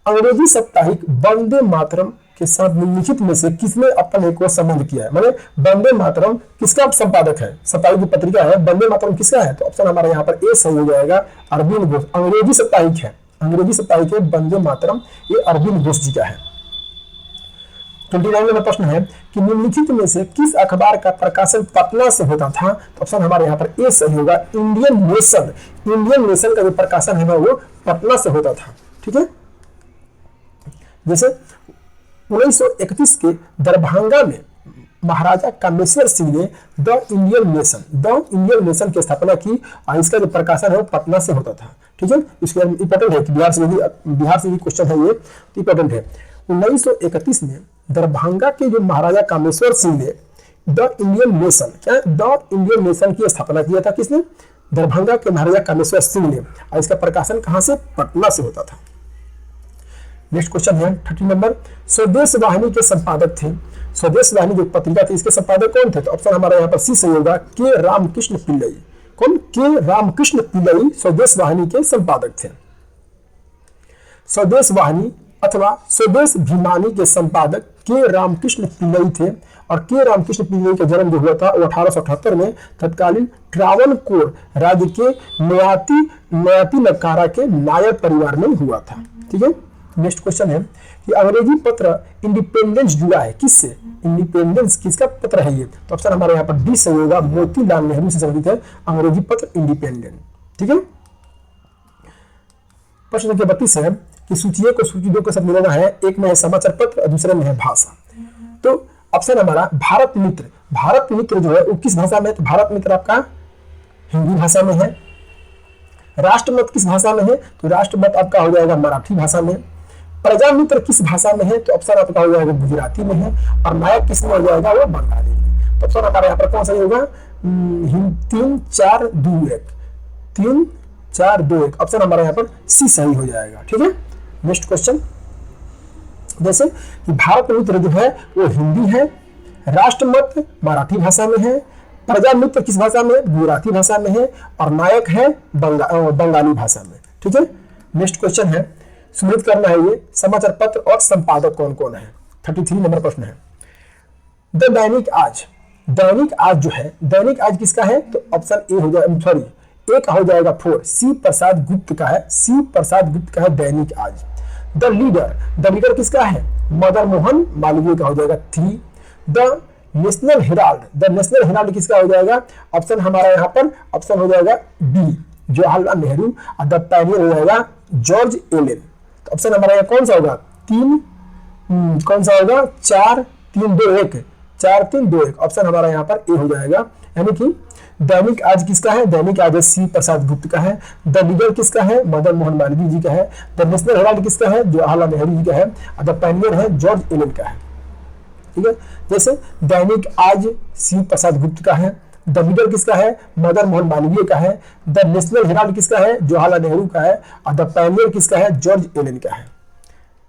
अंग्रेजी साप्ताहिक वंदे मातरम के साथ निम्नलिखित में से किसने अपने को संबंध किया है, माने वंदे मातरम किसका संपादक है, साप्ताहिक की पत्रिका है, वंदे मातरम किसका है, तो ऑप्शन हमारा यहाँ पर ए सही हो जाएगा, अरविंद घोष। अंग्रेजी साप्ताहिक है, अंग्रेजी साप्ताहिक है वंदे मातरम, ये अरविंद घोष जी का है। 29 नंबर प्रश्न है कि निम्नलिखित में से किस अखबार का प्रकाशन पटना से होता था, तो ऑप्शन हमारे यहाँ पर ए सही होगा, इंडियन नेशन। इंडियन नेशन का जो प्रकाशन है वो पटना से होता था। ठीक है, जैसे 1931 के दरभंगा में महाराजा कामेश्वर सिंह ने द इंडियन नेशन की स्थापना की और इसका जो प्रकाशन है वो पटना से होता था। ठीक है, इसके इंपॉर्टेंट है कि बिहार से भी क्वेश्चन है, ये इंपॉर्टेंट है। 1931 में दरभंगा के जो महाराजा कामेश्वर सिंह ने द इंडियन नेशन की स्थापना किया था। किसने? दरभंगा के महाराजा कामेश्वर सिंह ने, और इसका प्रकाशन कहां से? पटना से होता था। नेक्स्ट क्वेश्चन है 30 नंबर, स्वदेश वाहिनी के संपादक थे। स्वदेश वाहिनी जो पत्रिका थी इसके संपादक कौन थे, तो ऑप्शन हमारा यहाँ पर सी सही होगा, के रामकृष्ण पिल्लई। कौन? के रामकृष्ण पिल्लई स्वदेश वाहिनी के संपादक थे। स्वदेश वाहिनी अथवा स्वदेश भिमानी के संपादक के रामकृष्ण पिल्लई थे, और के रामकृष्ण पिल्लई का जन्म जो हुआ था वो 1878 में तत्कालीन ट्रावनकोर राज्य के नयाती नकारा के नायर परिवार में हुआ था। ठीक है, नेक्स्ट क्वेश्चन है कि अंग्रेजी पत्र इंडिपेंडेंस जुड़ा है किससे? इंडिपेंडेंस किसका पत्र है ये, तो ऑप्शन हमारे यहाँ पर डी सही होगा, मोतीलाल नेहरू से संबंधित है अंग्रेजी पत्र इंडिपेंडेंट। ठीक है, प्रश्न संख्या 32 है कि सूची 1 को सूची 2 के साथ मिलाना है, एक में है समाचार पत्र और दूसरे में है भाषा। तो ऑप्शन हमारा भारत मित्र जो है वो किस भाषा में है, तो भारत मित्र आपका हिंदी भाषा में है। राष्ट्रमत किस भाषा में है, तो राष्ट्रमत आपका हो जाएगा मराठी भाषा में। प्रजा मित्र किस भाषा में है, तो ऑप्शन आपका हो जाएगा गुजराती में है, और नायक किस में हो जाएगा, वो बंगाली में। तो ऑप्शन हमारे यहाँ पर कौन सा होगा? 3 4 2 1 3 4 2 1, ऑप्शन हमारे यहाँ पर सी सही हो जाएगा। ठीक है, नेक्स्ट क्वेश्चन, जैसे कि भारत मित्र जो है वो हिंदी है, राष्ट्रमत मराठी भाषा में है, प्रजा मित्र किस भाषा में? गुजराती भाषा में है, और नायक है बंगाली भाषा में। ठीक है, नेक्स्ट क्वेश्चन है, स्मृत करना है ये समाचार पत्र और संपादक कौन कौन है। 33 नंबर प्रश्न है, द दैनिक आज जो है, दैनिक आज किसका है, तो ऑप्शन ए हो जाएगा, सॉरी ए का हो जाएगा 4, सी प्रसाद गुप्त का है दैनिक आज। द लीडर किसका है? मदन मोहन मालवीय का हो जाएगा 3। द नेशनल हेराल्ड किसका हो जाएगा? ऑप्शन हमारा यहाँ पर ऑप्शन हो जाएगा बी, जवाहरलाल नेहरू, और द पायनियर हो जाएगा जॉर्ज एलन। तो ऑप्शन हमारा यहाँ कौन सा होगा? 3 कौन सा होगा? 4 3 2 1 4 3 2 1, ऑप्शन हमारा यहाँ पर ए हो जाएगा। यानी कि दैनिक आज किसका है? दैनिक आज सी प्रसाद गुप्त का है। द लीडर किसका है? मदन मोहन मालवीय जी का है। द नेशनल हेराल्ड किसका है? जवाहरलाल नेहरू जी का है। और द पायनियर है जॉर्ज एलन का है। ठीक है। जैसे दैनिक आज शिव प्रसाद गुप्त का है, द लीडर किसका है, मदन मोहन मालवीय का है, द नेशनल हेराल्ड किसका है, जवाहरलाल नेहरू का है, और द पायनियर किसका है, जॉर्ज एलन का है।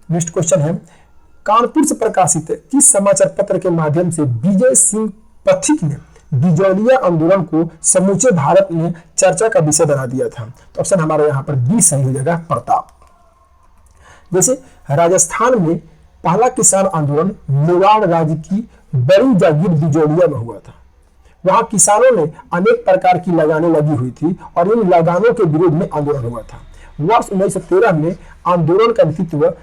नेक्स्ट क्वेश्चन है, कानपुर से प्रकाशित किस समाचार पत्र के माध्यम से विजय सिंह पथिक ने बिजौलिया आंदोलन को समूचे भारत में चर्चा का विषय बना दिया था? तो ऑप्शन हमारे यहाँ पर बी सही हो जाएगा, प्रताप। जैसे राजस्थान में पहला किसान आंदोलन मेवाड़ राज्य की बड़ी जागीर बिजौलिया में हुआ था। वहां किसानों ने अनेक प्रकार की लगानें लगी हुई थी और इन लगानों के विरोध में आंदोलन हुआ था। वर्ष 1913 में आंदोलन का नेतृत्व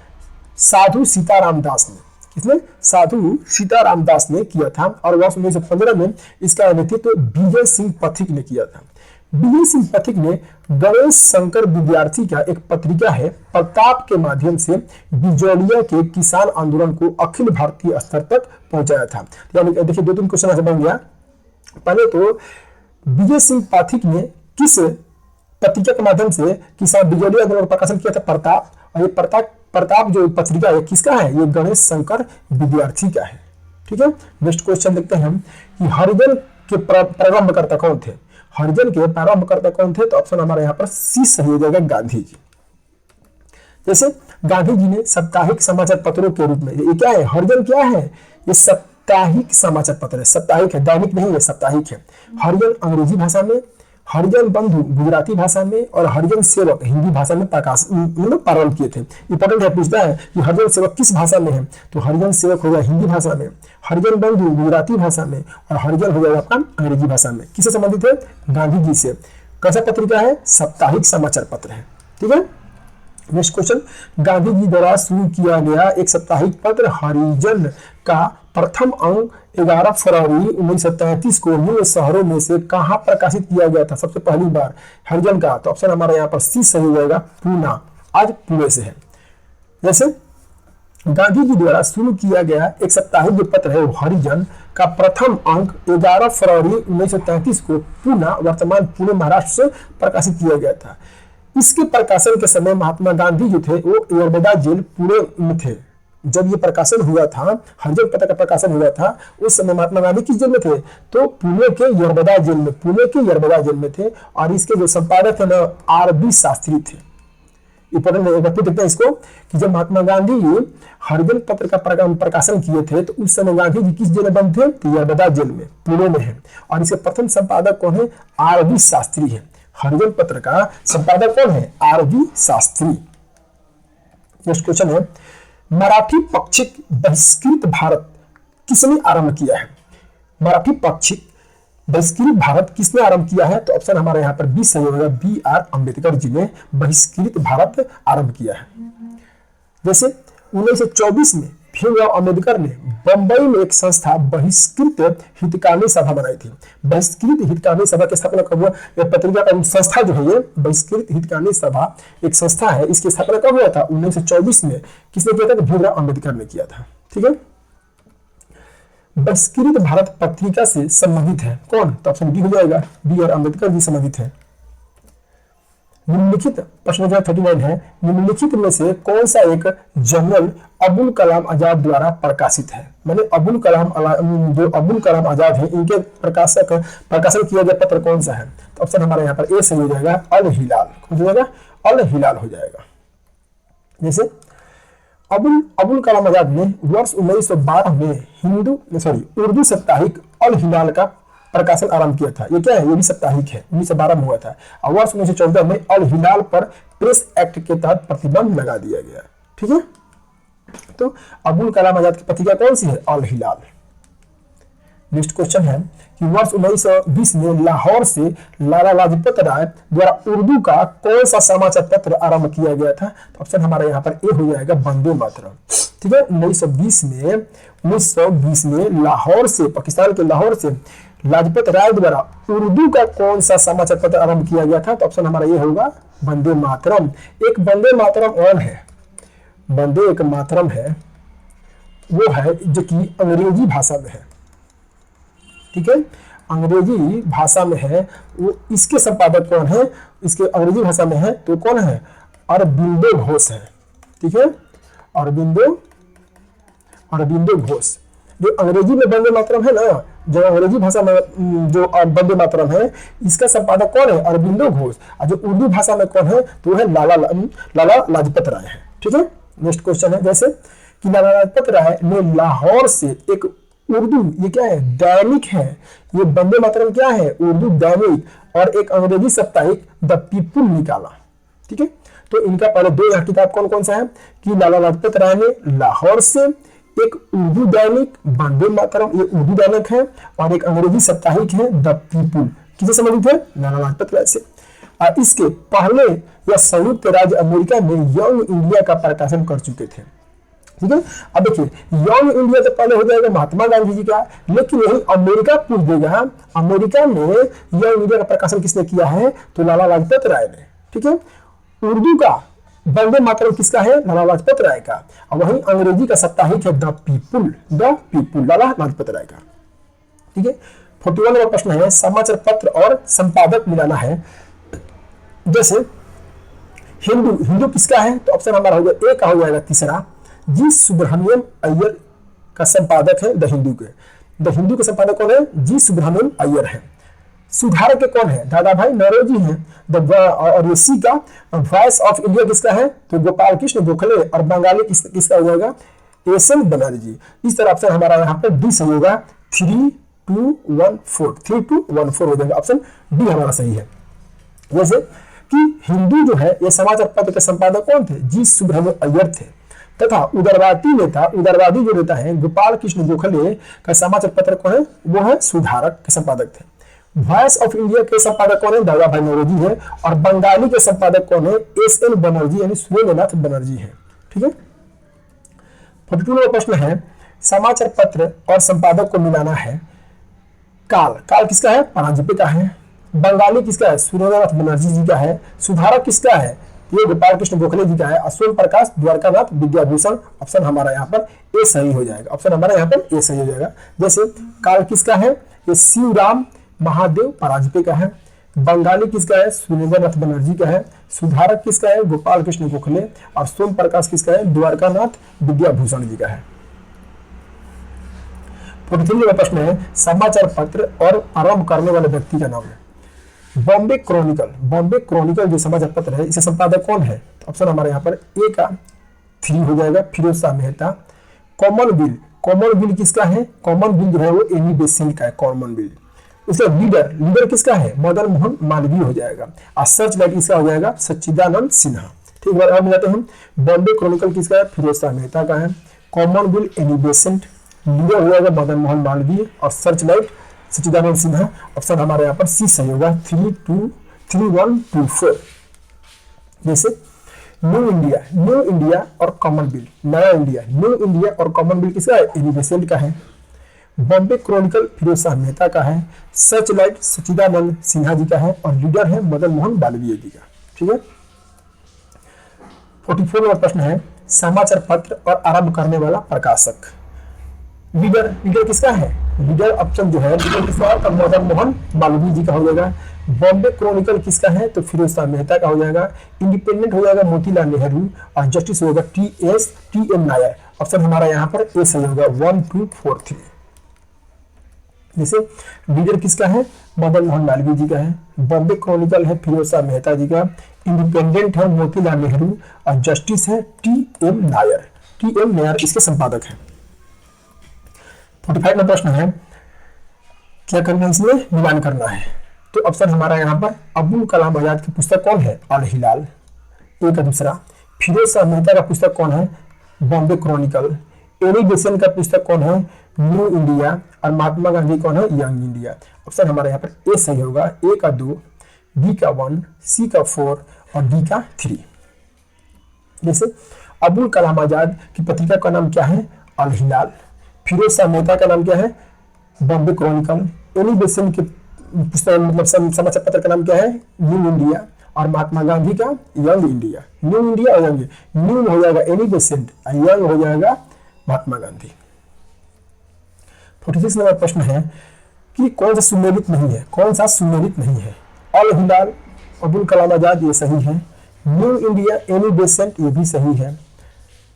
साधु सीताराम दास ने, किसने, साधु सीताराम दास ने किया था, और वर्ष 1915 में इसका नेतृत्व विजय सिंह पथिक ने किया था। विजय सिंह पथिक ने गणेश शंकर विद्यार्थी का एक पत्रिका है प्रताप के माध्यम से बिजौलिया के किसान आंदोलन को अखिल भारतीय स्तर तक पहुंचाया था। यानी देखिए 2-3 क्वेश्चन ऐसे बन गया। पहले तो विजय सिंह पाठक ने किस पत्रिका के माध्यम से किसान बिजौलिया आंदोलन का प्रकाशन किया था, प्रताप। और ये प्रताप जो पत्रिका है किसका है, ये गणेश शंकर विद्यार्थी का है। ठीक है। नेक्स्ट क्वेश्चन देखते हैं कि हरिजन के प्रारंभकर्ता कौन थे? हरिजन के प्रारंभकर्ता कौन थे? तो ऑप्शन हमारे यहाँ पर सी सही हो जाएगा, गांधी जी। जैसे गांधी जी ने साप्ताहिक समाचार पत्रों के रूप में, ये क्या है, हरिजन क्या है, ये साप्ताहिक समाचार पत्र है, साप्ताहिक है, दैनिक नहीं है, साप्ताहिक है। हरिजन अंग्रेजी भाषा में, हरिजन बंधु गुजराती भाषा में और हरिजन सेवक हिंदी भाषा में प्रारंभ किए थे। इंपॉर्टेंट है, पूछता है कि हरिजन सेवक किस भाषा में है, तो हरिजन सेवक होगा हिंदी भाषा में, हरिजन बंधु गुजराती भाषा में और हरिजन हो जाएगा आपका अंग्रेजी भाषा में। किससे संबंधित है? गांधी जी से। कैसा पत्रिका है? साप्ताहिक समाचार पत्र है। ठीक है। नेक्स्ट क्वेश्चन, गांधी जी द्वारा शुरू किया गया एक साप्ताहिक पत्र हरिजन का प्रथम अंक 11 फरवरी 1933 को निम्न शहरों में से कहां प्रकाशित किया गया था सबसे पहली बार हरिजन का? तो ऑप्शन हमारे यहाँ पर सी सही हो जाएगा, पूना। आज पुणे से है। जैसे गांधी जी द्वारा शुरू किया गया एक साप्ताहिक जो पत्र है हरिजन का प्रथम अंक 11 फरवरी 1933 को पूना, वर्तमान पुणे महाराष्ट्र से प्रकाशित किया गया था। इसके प्रकाशन के समय महात्मा गांधी जो थे वो यरबदा जेल पुणे में थे। जब ये प्रकाशन हुआ था, हरिजन पत्र का प्रकाशन हुआ था, उस समय महात्मा गांधी किस जेल में थे? तो पुणे के यरबदा जेल में, पुणे के यरबदा जेल में थे। और इसके जो संपादक है ना आर.बी. शास्त्री थे। इंपॉर्टेंट है, देखते हैं इसको कि जब महात्मा गांधी हरिजन पत्र का प्रकाशन किए थे तो उस समय गांधी जी किस जेल में बंद थे? तो यरबदा जेल में, पुणे में है। और इसके प्रथम संपादक कौन है? आर.बी. शास्त्री है। हरिजन पत्र का संपादक कौन है? आर.बी. शास्त्री। नेक्स्ट क्वेश्चन है, मराठी पाक्षिक बहिष्कृत भारत किसने आरंभ किया है? मराठी पाक्षिक बहिष्कृत भारत किसने आरंभ किया है? तो ऑप्शन हमारे यहाँ पर बी सही होगा, B.R. अम्बेडकर जी ने बहिष्कृत भारत आरंभ किया है। जैसे 1924 में भीमराव अम्बेडकर ने बंबई में एक संस्था बहिष्कृत हितकामी सभा बनाई थी। बहिष्कृत हितकामी सभा की स्थापना कब हुआ? पत्रिका का संस्था जो है ये बहिष्कृत हितकामी सभा एक संस्था है, इसकी स्थापना कब हुआ था? 1924 में। किसने किया था? तो भीमराव अम्बेडकर ने किया था। ठीक है। बहिष्कृत भारत पत्रिका से संबंधित है कौन? तो ऑप्शन बी हो जाएगा, B.R. अम्बेडकर जी संबंधित है। निम्नलिखित प्रश्न नंबर 39 है, निम्नलिखित में से कौन सा एक जनरल अबुल कलाम आजाद द्वारा प्रकाशित है? मैंने अबुल कलाम आजाद है, इनके प्रकाशन किया गया पत्र कौन सा है? तो ऑप्शन हमारे यहाँ पर ए सही हो जाएगा, अल हिलाल हो जाएगा, अल हिलाल हो जाएगा। जैसे अबुल कलाम आजाद ने वर्ष 1912 में उर्दू साप्ताहिक अल हिलाल का प्रकाशन आरंभ किया था। ये क्या है? ये भी साप्ताहिक है, 1912 में हुआ था। और वर्ष 1914 में अल हिलाल पर प्रेस एक्ट के तहत प्रतिबंध लगा दिया गया। ठीक है। तो अबुल कलाम आजाद की पत्रिका कौन सी है? अल हिलाल। नेक्स्ट क्वेश्चन है कि वर्ष 1920 में लाहौर से लाला लाजपत राय द्वारा उर्दू का कौन सा समाचार पत्र आरंभ किया गया था? तो ऑप्शन हमारे यहाँ पर ए हो जाएगा, वंदे मातरम। ठीक है। 1920 में लाहौर से, पाकिस्तान के लाहौर से लाजपत राय द्वारा उर्दू का कौन सा समाचार पत्र आरंभ किया गया था? तो ऑप्शन हमारा ये होगा, वंदे मातरम। एक वंदे मातरम और है, वंदे एक मातरम है, वो है जो कि अंग्रेजी भाषा में है। ठीक है। अंग्रेजी भाषा में है, वो इसके संपादक कौन है? इसके अंग्रेजी भाषा में है तो कौन है? अरबिंदो घोष है। ठीक है। अरबिंदो घोष। जो अंग्रेजी में वंदे मातरम है ना, जो अंग्रेजी भाषा में जो वंदे मातरम है, इसका संपादक कौन है? अरविंदो घोष। और जो उर्दू भाषा में कौन है? तो वो है लाला लाजपत राय है। ठीक है, नेक्स्ट क्वेश्चन है जैसे कि लाला लाजपत राय ने लाहौर से एक उर्दू, ये क्या है? दैनिक है। ये वंदे मातरम क्या है? उर्दू दैनिक, और एक अंग्रेजी साप्ताहिक द पीपुल निकाला। ठीक है, तो इनका पहले दो यहाँ किताब कौन कौन सा है कि लाला लाजपत राय ने लाहौर से एक उर्दू दैनिक वंदे मातरम, ये उर्दू दैनिक है, और एक अंग्रेजी साप्ताहिक है द पीपुल। किसे संबंधित है? लाला लाजपत राय से। और इसके पहले यह संयुक्त राज्य अमेरिका में यंग इंडिया का प्रकाशन कर चुके थे। ठीक है, अब देखिए यंग इंडिया तो पहले हो जाएगा महात्मा गांधी जी का, लेकिन यही अमेरिका पूछ देगा, अमेरिका में यंग इंडिया का प्रकाशन किसने किया है? तो लाला लाजपत राय ने। ठीक है, उर्दू का वंदे मातरम किसका है? लाला लाजपत राय का। और वहीं अंग्रेजी का साप्ताहिक है द पीपुल, लाला लाजपत राय का। ठीक है, 41 नंबर प्रश्न है समाचार पत्र और संपादक मिलाना है। जैसे हिंदू किसका है? तो ऑप्शन हमारा हो गया ए का हो जाएगा तीसरा, जी सुब्रमण्यम अय्यर का संपादक है द हिंदू के। द हिंदू के संपादक कौन है? जी सुब्रमण्यम अय्यर है। सुधारक के कौन है? दादा भाई नौरोजी हैं। और इसी का वॉइस ऑफ इंडिया किसका है? तो गोपाल कृष्ण गोखले। और बंगाली किसका हो जाएगा? एस.एन. बनर्जी। इस तरह ऑप्शन हमारा यहाँ पर डी सही होगा, 3214 हो जाएगा, ऑप्शन डी हमारा सही है। जैसे कि हिंदू जो है ये समाचार पत्र के संपादक कौन थे? जी सुब्रमण्यम अय्यर थे। तथा उदारवादी जो नेता है गोपाल कृष्ण गोखले का समाचार पत्र कौन है? वो है सुधारक के संपादक थे। वॉइस ऑफ इंडिया के संपादक कौन है? दादा भाई नौरोजी है। और बंगाली के संपादक कौन है? एस.एन. बनर्जी यानी सुरेंद्रनाथ बनर्जी है। ठीक है, 42 नंबर प्रश्न है समाचार पत्र और संपादक को मिलाना है। काल किसका है? परांजपे का है। बंगाली किसका है? सुरेंद्रनाथ बनर्जी जी का है। सुधारक किसका है? ये गोपाल कृष्ण गोखले जी का है। अश्विन प्रकाश द्वारकानाथ विद्याभूषण। ऑप्शन हमारा यहाँ पर ए सही हो जाएगा, ऑप्शन हमारा यहाँ पर ए सही हो जाएगा। जैसे काल किसका है? ये शिवराम महादेव परांजपे का है। बंगाली किसका है? सुरेंद्रनाथ बनर्जी का है। सुधारक किसका है? गोपाल कृष्ण गोखले। और सोम प्रकाश किसका है? द्वारकानाथ विद्याभूषण जी का है। 43 नंबर प्रश्न है समाचार पत्र और आरंभ करने वाले व्यक्ति का नाम है। बॉम्बे क्रॉनिकल जो समाचार पत्र है इसे संपादक कौन है? ऑप्शन हमारे यहाँ पर ए का 3 हो जाएगा, फिरोज शाह मेहता। कॉमनवेल्थ किसका है? कॉमनवेल्थ जो है वो एनी बेसेंट का है, कॉमनवेल्थ। उसका लीडर किसका है? मदन मोहन मालवीय हो जाएगा। और सर्च लाइट किसका हो जाएगा? सच्चिदानंद सिन्हा। ठीक है, अब मिलाते हैं। बॉम्बे क्रॉनिकल किसका है? फिरोज शाह मेहता का है। कॉमनवेल्थ एनी बेसेंट, लीडर हो जाएगा मदन मोहन मालवीय। और सर्च लाइट सच्चिदानंद सिन्हा। ऑप्शन हमारे यहाँ पर सी सही होगा, 3124। जैसे न्यू इंडिया और कॉमनवेल्थ, नया इंडिया, न्यू इंडिया और कॉमनवेल्थ किसका है? एनी बेसेंट का है। बॉम्बे क्रॉनिकल फिरोज शाह मेहता का है। सर्च लाइट सच्चिदानंद सिन्हा जी का है। और लीडर है मदन मोहन मालवीय जी का। ठीक है, 44 नंबर प्रश्न है समाचार पत्र और आरंभ करने वाला प्रकाशक। लीडर किसका है? लीडर ऑप्शन जो है लीडर किसका है? तो मदन मोहन मालवीय जी का हो जाएगा। बॉम्बे क्रॉनिकल किसका है? तो फिरोज शाह मेहता का हो जाएगा। इंडिपेंडेंट हो जाएगा मोतीलाल नेहरू। और जस्टिस होगा टी.एम. नायर। ऑप्शन हमारा यहाँ पर ए सही होगा, 1243। जैसे लीडर किसका है? मदन मोहन मालवीय जी का है। बॉम्बे क्रॉनिकल है फिरोज शाह मेहता जी का। इंडिपेंडेंट है मोतीलाल नेहरू। और जस्टिस है टी.एम. नायर इसके संपादक है। 45 नंबर प्रश्न है क्या करना है? इसमें मिलान करना है। तो ऑप्शन हमारा यहाँ पर अबुल कलाम आजाद की पुस्तक कौन है? अल हिलाल, ए का दूसरा। फिरोज शाह मेहता का पुस्तक कौन है? बॉम्बे क्रॉनिकल। एनी बेसेंट का पुस्तक कौन है? New India. और महात्मा गांधी कौन है? Young India. ऑप्शन हमारे यहाँ पर ए सही होगा, ए का 2, बी का 1, सी का 4 और डी का 3। जैसे अबुल कलाम आजाद की पत्रिका का नाम क्या है? अल हिलाल। फिरोज शाह मेहता का नाम क्या है? बॉम्बे क्रॉनिकल। एनी बेसेंट के पुस्तक मतलब समाचार पत्र का नाम क्या है? New India. और महात्मा गांधी का यंग इंडिया। न्यू इंडिया और यंग, न्यू हो जाएगा एनी बेसेंट और यंग हो जाएगा महात्मा गांधी। 46 नंबर प्रश्न है कि कौन सा सुमेलित नहीं है? अल हिलाल, अबुल कलाम आजाद ये सही है। न्यू इंडिया, एनी बेसेंट ये भी सही है।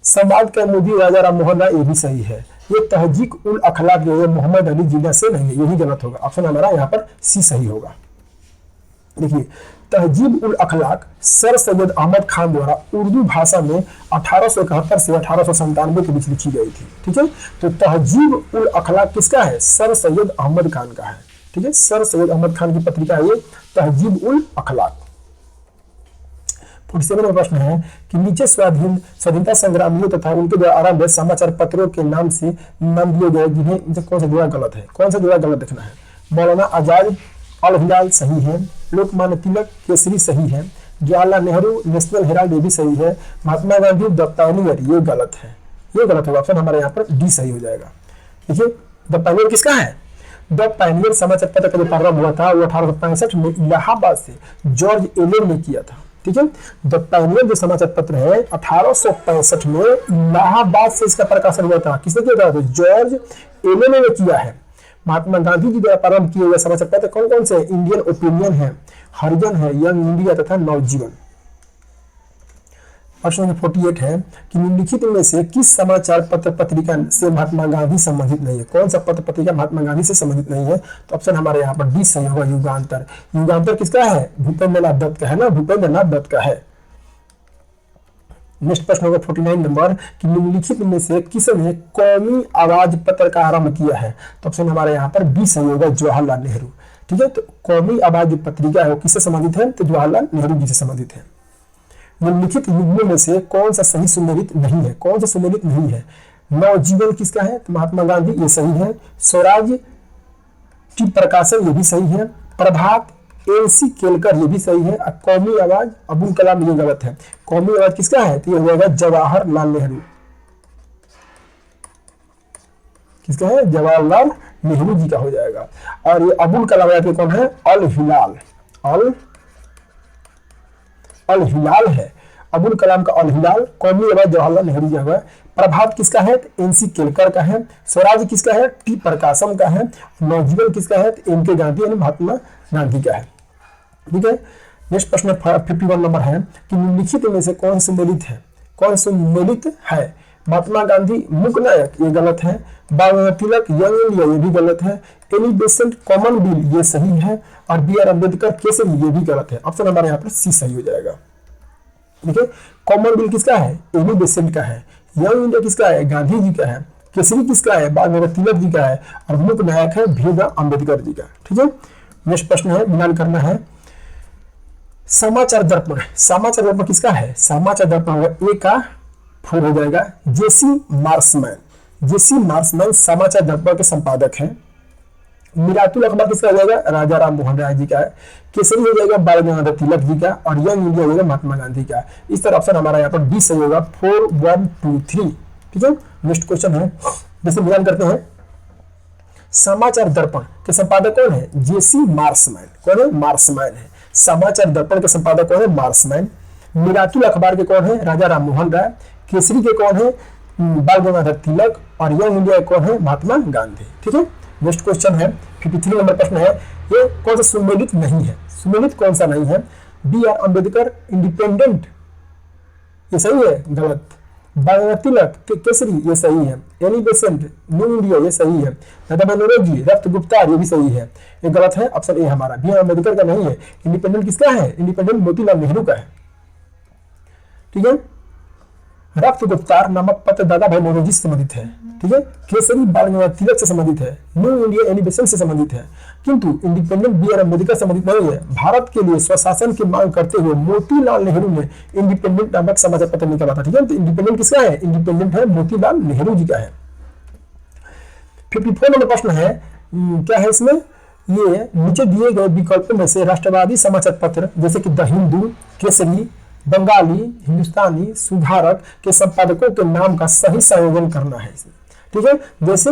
संवाद का मोदी राजा राम मोहन राय ये भी सही है। ये तहजीक उल अखलाक जो है मोहम्मद अली जिन्ना से नहीं है, यही गलत होगा। ऑप्शन हमारा यहाँ पर सी सही होगा। देखिए तहजीब उल अखलाक सर सैयद अहमद खान द्वारा उर्दू भाषा में 1871 से 1897 के बीच लिखी गई थी। ठीक है, तो तहजीब उल अखलाक किसका है? सर सैयद अहमद खान का है। ठीक है, सर सैयद अहमद खान की पत्रिका है ये तहजीब उल अखलाक। 47 नंबर प्रश्न है कि नीचे स्वाधीनता संग्रामियों तथा उनके द्वारा आरंभ समाचार पत्रों के नाम से नाम दिए गए जिन्हें कौन सा जोड़ा गलत है? कौन सा जोड़ा गलत देखना है? मौलाना आजाद अल हिलाल सही है, लोकमान्य तिलक केसरी सही है, जवाहरलाल नेहरू नेशनल हेराल्ड ये भी सही है, महात्मा गांधी द पायनियर ये गलत है, ये गलत होगा। ऑप्शन हमारे यहाँ पर डी सही हो जाएगा। देखिए द पायनियर किसका है? द पायनियर समाचार पत्र का जो प्रारंभ हुआ था वो 1865 में इलाहाबाद से जॉर्ज एलन ने किया था। ठीक है, द पायनियर जो समाचार पत्र है 1865 में इलाहाबाद से इसका प्रकाशन हुआ था। किसने किया था? तो जॉर्ज एलन ने किया है। महात्मा गांधी जी द्वारा प्रारंभ किए हुए समाचार पत्र कौन कौन से? इंडियन ओपिनियन है, हरिजन है, यंग इंडिया तथा नवजीवन। प्रश्न नंबर 48 है कि निम्नलिखित में से किस समाचार पत्र पत्रिका से महात्मा गांधी संबंधित नहीं है? कौन सा पत्र पत्रिका महात्मा गांधी से संबंधित नहीं है? तो ऑप्शन हमारे यहाँ पर डी सही होगा, युगांतर। युगांतर किसका है? भूपेंद्र नाथ दत्त का है ना, भूपेंद्र नाथ दत्त का है। नेक्स्ट प्रश्न होगा 49 नंबर कि निम्नलिखित में से किसने कौमी आवाज पत्र का आरंभ किया है? तो ऑप्शन हमारे यहाँ पर बी सही होगा, जवाहरलाल नेहरू। ठीक है, तो कौमी आवाज जो पत्रिका है वो किससे संबंधित है? तो जवाहरलाल नेहरू जी से संबंधित है। निम्नलिखित युग्मों में से कौन सा सही सुमेलित नहीं है? कौन सा सुमेलित नहीं है? नवजीवन किसका है? तो महात्मा गांधी ये सही है। स्वराज टी प्रकाशन ये भी सही है। प्रभात एलसी केलकर ये भी सही है। कौमी आवाज अबुल कलाम ये गलत है। कौमी आवाज किसका है? तो ये हो जाएगा जवाहरलाल नेहरू। किसका है? जवाहरलाल नेहरू जी का हो जाएगा। और ये अबुल कलाम आजाद कौन है? अल हिलाल, अल हिलाल है। अबुल कलाम का अल हिलाल। कौमी आवाज जवाहरलाल नेहरू जी का। प्रभात किसका है? एनसी केलकर का है। स्वराज किसका है? टी प्रकाशम का है। नवजीवन किसका है? एम के गांधी यानी महात्मा गांधी का है। ठीक है, नेक्स्ट प्रश्न 51 नंबर है कि निम्नलिखित में से कौन सम्मिलित है? कौन सम्मिलित है? महात्मा गांधी मुख्य नायक ये गलत है। बाल तिलक यंग इंडिया ये भी गलत है। एनी बेसेंट कॉमन बिल ये सही है। और बी आर अम्बेडकर केसरी ये भी गलत है। ऑप्शन हमारे यहाँ पर सी सही हो जाएगा। ठीक है, कॉमन बिल किसका है? एनी बेसेंट का है। यंग इंडिया किसका है? गांधी जी का है। केसरी किसका है? बाल तिलक जी का है। और मुख्य नायक है भीमराव अम्बेडकर जी का। ठीक है, नेक्स्ट प्रश्न है मिलान करना है। समाचार दर्पण, समाचार दर्पण किसका है? समाचार दर्पण ए का 4 हो जाएगा। जेसी मार्समैन, जेसी मार्समैन समाचार दर्पण के संपादक हैं। मिरातुल अखबार किसका हो जाएगा? राजा राम मोहन राय जी का है। केसरी हो जाएगा बाल गंगाधर तिलक जी का। और यंग इंडिया हो जाएगा महात्मा गांधी का। इस तरह ऑप्शन हमारा यहाँ पर डी सही होगा, 4 1 2 3। ठीक है, नेक्स्ट क्वेश्चन है जैसे मिलान करते हैं। समाचार दर्पण के संपादक कौन है? जेसी मार्समैन। कौन है? मार्समैन है। समाचार दर्पण के संपादक कौन है? मार्समैन। मिरातुल अखबार के कौन है? राजा राम मोहन राय। केसरी के कौन है? बाल गंगाधर तिलक। और यंग इंडिया कौन है? महात्मा गांधी। ठीक है, नेक्स्ट क्वेश्चन है 53 नंबर प्रश्न है। ये कौन सा सुमेलित नहीं है? सुमेलित कौन सा नहीं है? बी आर अम्बेडकर इंडिपेंडेंट ये सही है, गलत। बाल तिलक केसरी ये सही है। एनी बेसेंट न्यू इंडिया ये सही है। दादा मनोरंजी रक्त गुप्तार ये भी सही है, ये गलत है। ऑप्शन ए हमारा बी आर अम्बेडकर का नहीं है। इंडिपेंडेंट किसका है? इंडिपेंडेंट मोतीलाल नेहरू का है। ठीक है, रक्त गुप्तार नामक पत्र दादा भाई नौरोजी से संबंधित है। ठीक है, केसरी बाल गंगाधर तिलक से संबंधित है। न्यू इंडिया एनी बेसेंट से संबंधित है। किंतु इंडिपेंडेंट बी आर अम्बेडकर संबंधित नहीं है। भारत के लिए स्वशासन की मांग करते हुए मोतीलाल नेहरू ने इंडिपेंडेंट नामक समाचार पत्र निकाला था। ठीक है, तो इंडिपेंडेंट किसका है? इंडिपेंडेंट है मोतीलाल नेहरू जी का है। 54 नंबर प्रश्न है क्या है इसमें? ये नीचे दिए गए विकल्पों में से राष्ट्रवादी समाचार पत्र जैसे कि द हिंदू, केसरी, बंगाली, हिंदुस्तानी, सुधारक के संपादकों के नाम का सही संयोजन करना है इसमें। ठीक है, जैसे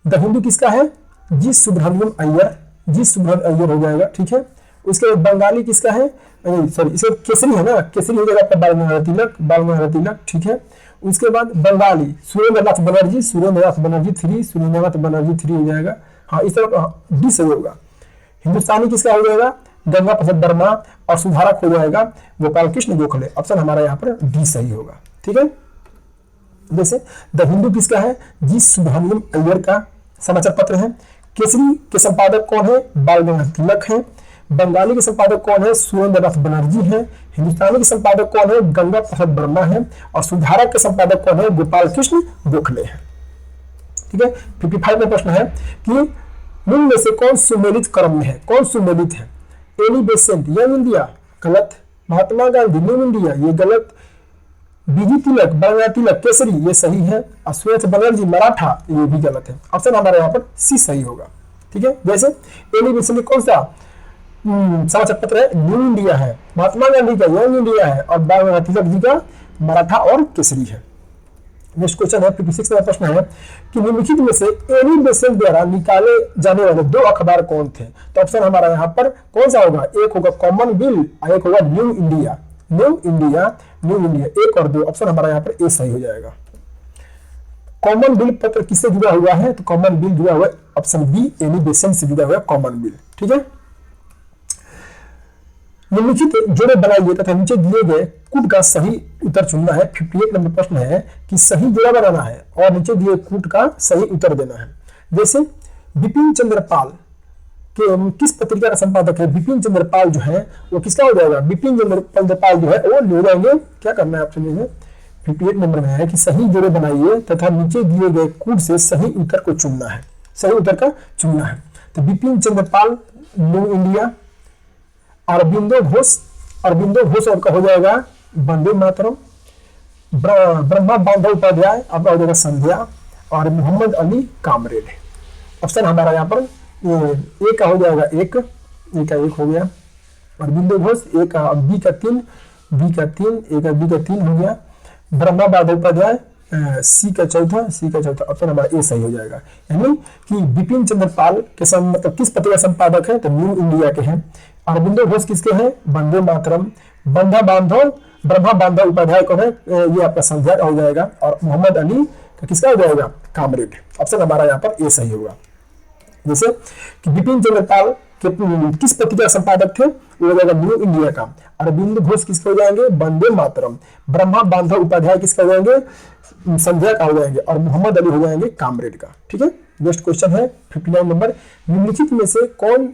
द हिंदू किसका है? जी सुब्रमण्यम अय्यर, जी सुब्रमण्यम अय्यर हो जाएगा। ठीक है, उसके बाद बंगाली किसका है? सॉरी, इसके केसरी है ना, केसरी हो जाएगा आपका बाल गंगाधर तिलक, बाल गंगाधर तिलक। ठीक है, उसके बाद बंगाली सुरेंद्रनाथ बनर्जी, सुरेंद्रनाथ बनर्जी 3, सुरेंद्रनाथ बनर्जी 3 हो जाएगा। हाँ, इस तरह डी सही होगा। हिंदुस्तानी किसका हो जाएगा? गंगा प्रसाद वर्मा। और सुधारक हो जाएगा गोपाल कृष्ण गोखले। ऑप्शन हमारा यहाँ पर डी सही होगा। ठीक है, जैसे द हिंदू किसका है, जी सुब्रमण्यम अय्यर का समाचार पत्र है। केसरी के संपादक कौन है, बाल गंगाधर तिलक है। बंगाली के संपादक कौन है, सुरेंद्र नाथ बनर्जी है। हिंदुस्तानी के संपादक कौन है, गंगा प्रसाद वर्मा है। और सुधारक के संपादक कौन है, गोपाल कृष्ण गोखले है। ठीक है। 55 में प्रश्न है कि निम्न में से कौन सुमेलित क्रम में है, कौन सुमेलित है। एनी बेसेंट यंग इंडिया गलत, महात्मा गांधी न्यू इंडिया ये गलत, बीजी तिलक बंगा तिलक केसरी ये सही है, और सुरेश बनर्जी मराठा ये भी गलत है। ऑप्शन हमारा यहाँ पर सी सही होगा। ठीक है। जैसे एनी बेसेंट कौन सा समाचार पत्र है, न्यू इंडिया है, महात्मा गांधी का यंग इंडिया है, और बंगा तिलक जी का मराठा और केसरी है। नेक्स्ट क्वेश्चन है 56 का प्रश्न है कि निम्नलिखित में से एनी बेसेंट द्वारा निकाले जाने वाले 2 अखबार कौन थे। तो ऑप्शन हमारा यहाँ पर कौन सा होगा, एक होगा कॉमन बिल और एक होगा new India. New India, new India 1 और 2 ऑप्शन हमारा यहाँ पर ए सही हो जाएगा। कॉमन बिल पत्र किससे जुड़ा हुआ है, तो कॉमन बिल जुड़ा हुआ है ऑप्शन बी एनी बेसेंट से जुड़ा हुआ है कॉमन बिल। ठीक है। निम्नलिखित जोड़े बनाइए तथा नीचे दिए गए कूट का सही उत्तर चुनना है। 58 नंबर प्रश्न है कि सही जोड़ा बनाना है और नीचे दिए कूट का सही उत्तर देना है। जैसे बिपिन चंद्र पाल के किस पत्रिका का संपादक है, बिपिन चंद्र पाल जो है वो किसका हो जाएगा, बिपिन चंद्र पाल जो है वो ले जाएंगे। क्या करना है ऑप्शन में 58 नंबर में है कि सही जोड़े बनाइए तथा नीचे दिए गए कूट से सही उत्तर को चुनना है, सही उत्तर का चुनना है। तो बिपिन चंद्र पाल न्यू इंडिया, अरबिंदो घोष आपका हो जाएगा वंदे मातरम, ब्रह्मा बांधव उपाध्याय आपका हो जाएगा संध्या, और मोहम्मद अली कामरेड। ऑप्शन हमारा यहाँ पर ए का हो जाएगा एक हो गया, अरबिंदो घोष ए का, बी का 3 ए का बी का 3 हो गया, ब्रह्मा बांधव उपाध्याय सी का चौथा ऑप्शन हमारा ए सही हो जाएगा। यानी कि बिपिन चंद्र पाल के मतलब किस पत्रिका संपादक है, तो न्यू इंडिया के हैं। अरबिंदो घोष किसके हैं, वंदे मातरम। ब्रह्मा बांधव उपाध्याय को है, ये आपका संध्या हो जाएगा, और मोहम्मद अली का किसका हो जाएगा, कामरेड। ऑप्शन हमारा यहाँ पर ए सही होगा। जैसे कि बिपिन चंद्र पाल के किस पत्रिका संपादक थे, वो हो जाएगा न्यू इंडिया का। अरविंद घोष किसके हो जाएंगे, वंदे मातरम। ब्रह्मा बांधव उपाध्याय किसके हो जाएंगे, संध्या का हो जाएंगे, और मोहम्मद अली हो जाएंगे कामरेड का। ठीक है। नेक्स्ट क्वेश्चन है 59 नंबर, निम्नलिखित में से कौन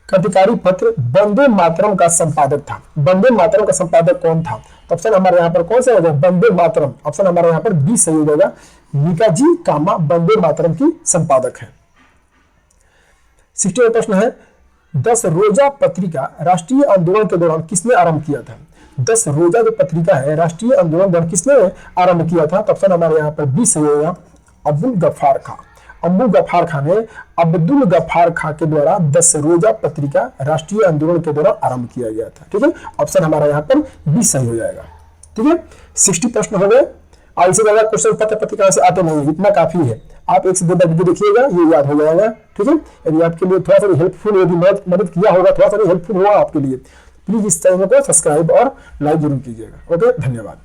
क्रांतिकारी पत्र वंदे मातरम का संपादक था। वंदे मातरम का संपादक कौन था, तो ऑप्शन हमारे यहाँ पर कौन सा हो जाएगा, वंदे मातरम। ऑप्शन हमारे यहाँ पर बी सही हो जाएगा, निकाजी कामा वंदे मातरम की संपादक है। 60वां प्रश्न है 10 रोजा पत्रिका राष्ट्रीय आंदोलन के दौरान किसने आरंभ किया था। 10 रोजा जो पत्रिका है राष्ट्रीय आंदोलन दौरान किसने आरंभ किया था, तो ऑप्शन हमारे यहाँ पर बी सही होगा, अब्दुल गफ्फार खां। अब्दुल गफ्फार खां ने अब्दुल गफ्फार खां के द्वारा 10 रोजा पत्रिका राष्ट्रीय आंदोलन के दौरान आरंभ किया गया था। ठीक है। ऑप्शन हमारा यहाँ पर बी सही हो जाएगा। ठीक है। 60 प्रश्न हो गए, और इससे ज्यादा क्वेश्चन पत्र पत्रिका से आते नहीं, इतना काफी है। आप 1 से 2 बार वीडियो देखिएगा, ये याद हो जाएगा। ठीक है। यदि आपके लिए थोड़ा सा भी हेल्पफुल, यदि मदद किया होगा, थोड़ा सा भी हेल्पफुल हुआ आपके लिए, प्लीज इस चैनल को सब्सक्राइब और लाइक जरूर कीजिएगा। ओके, धन्यवाद।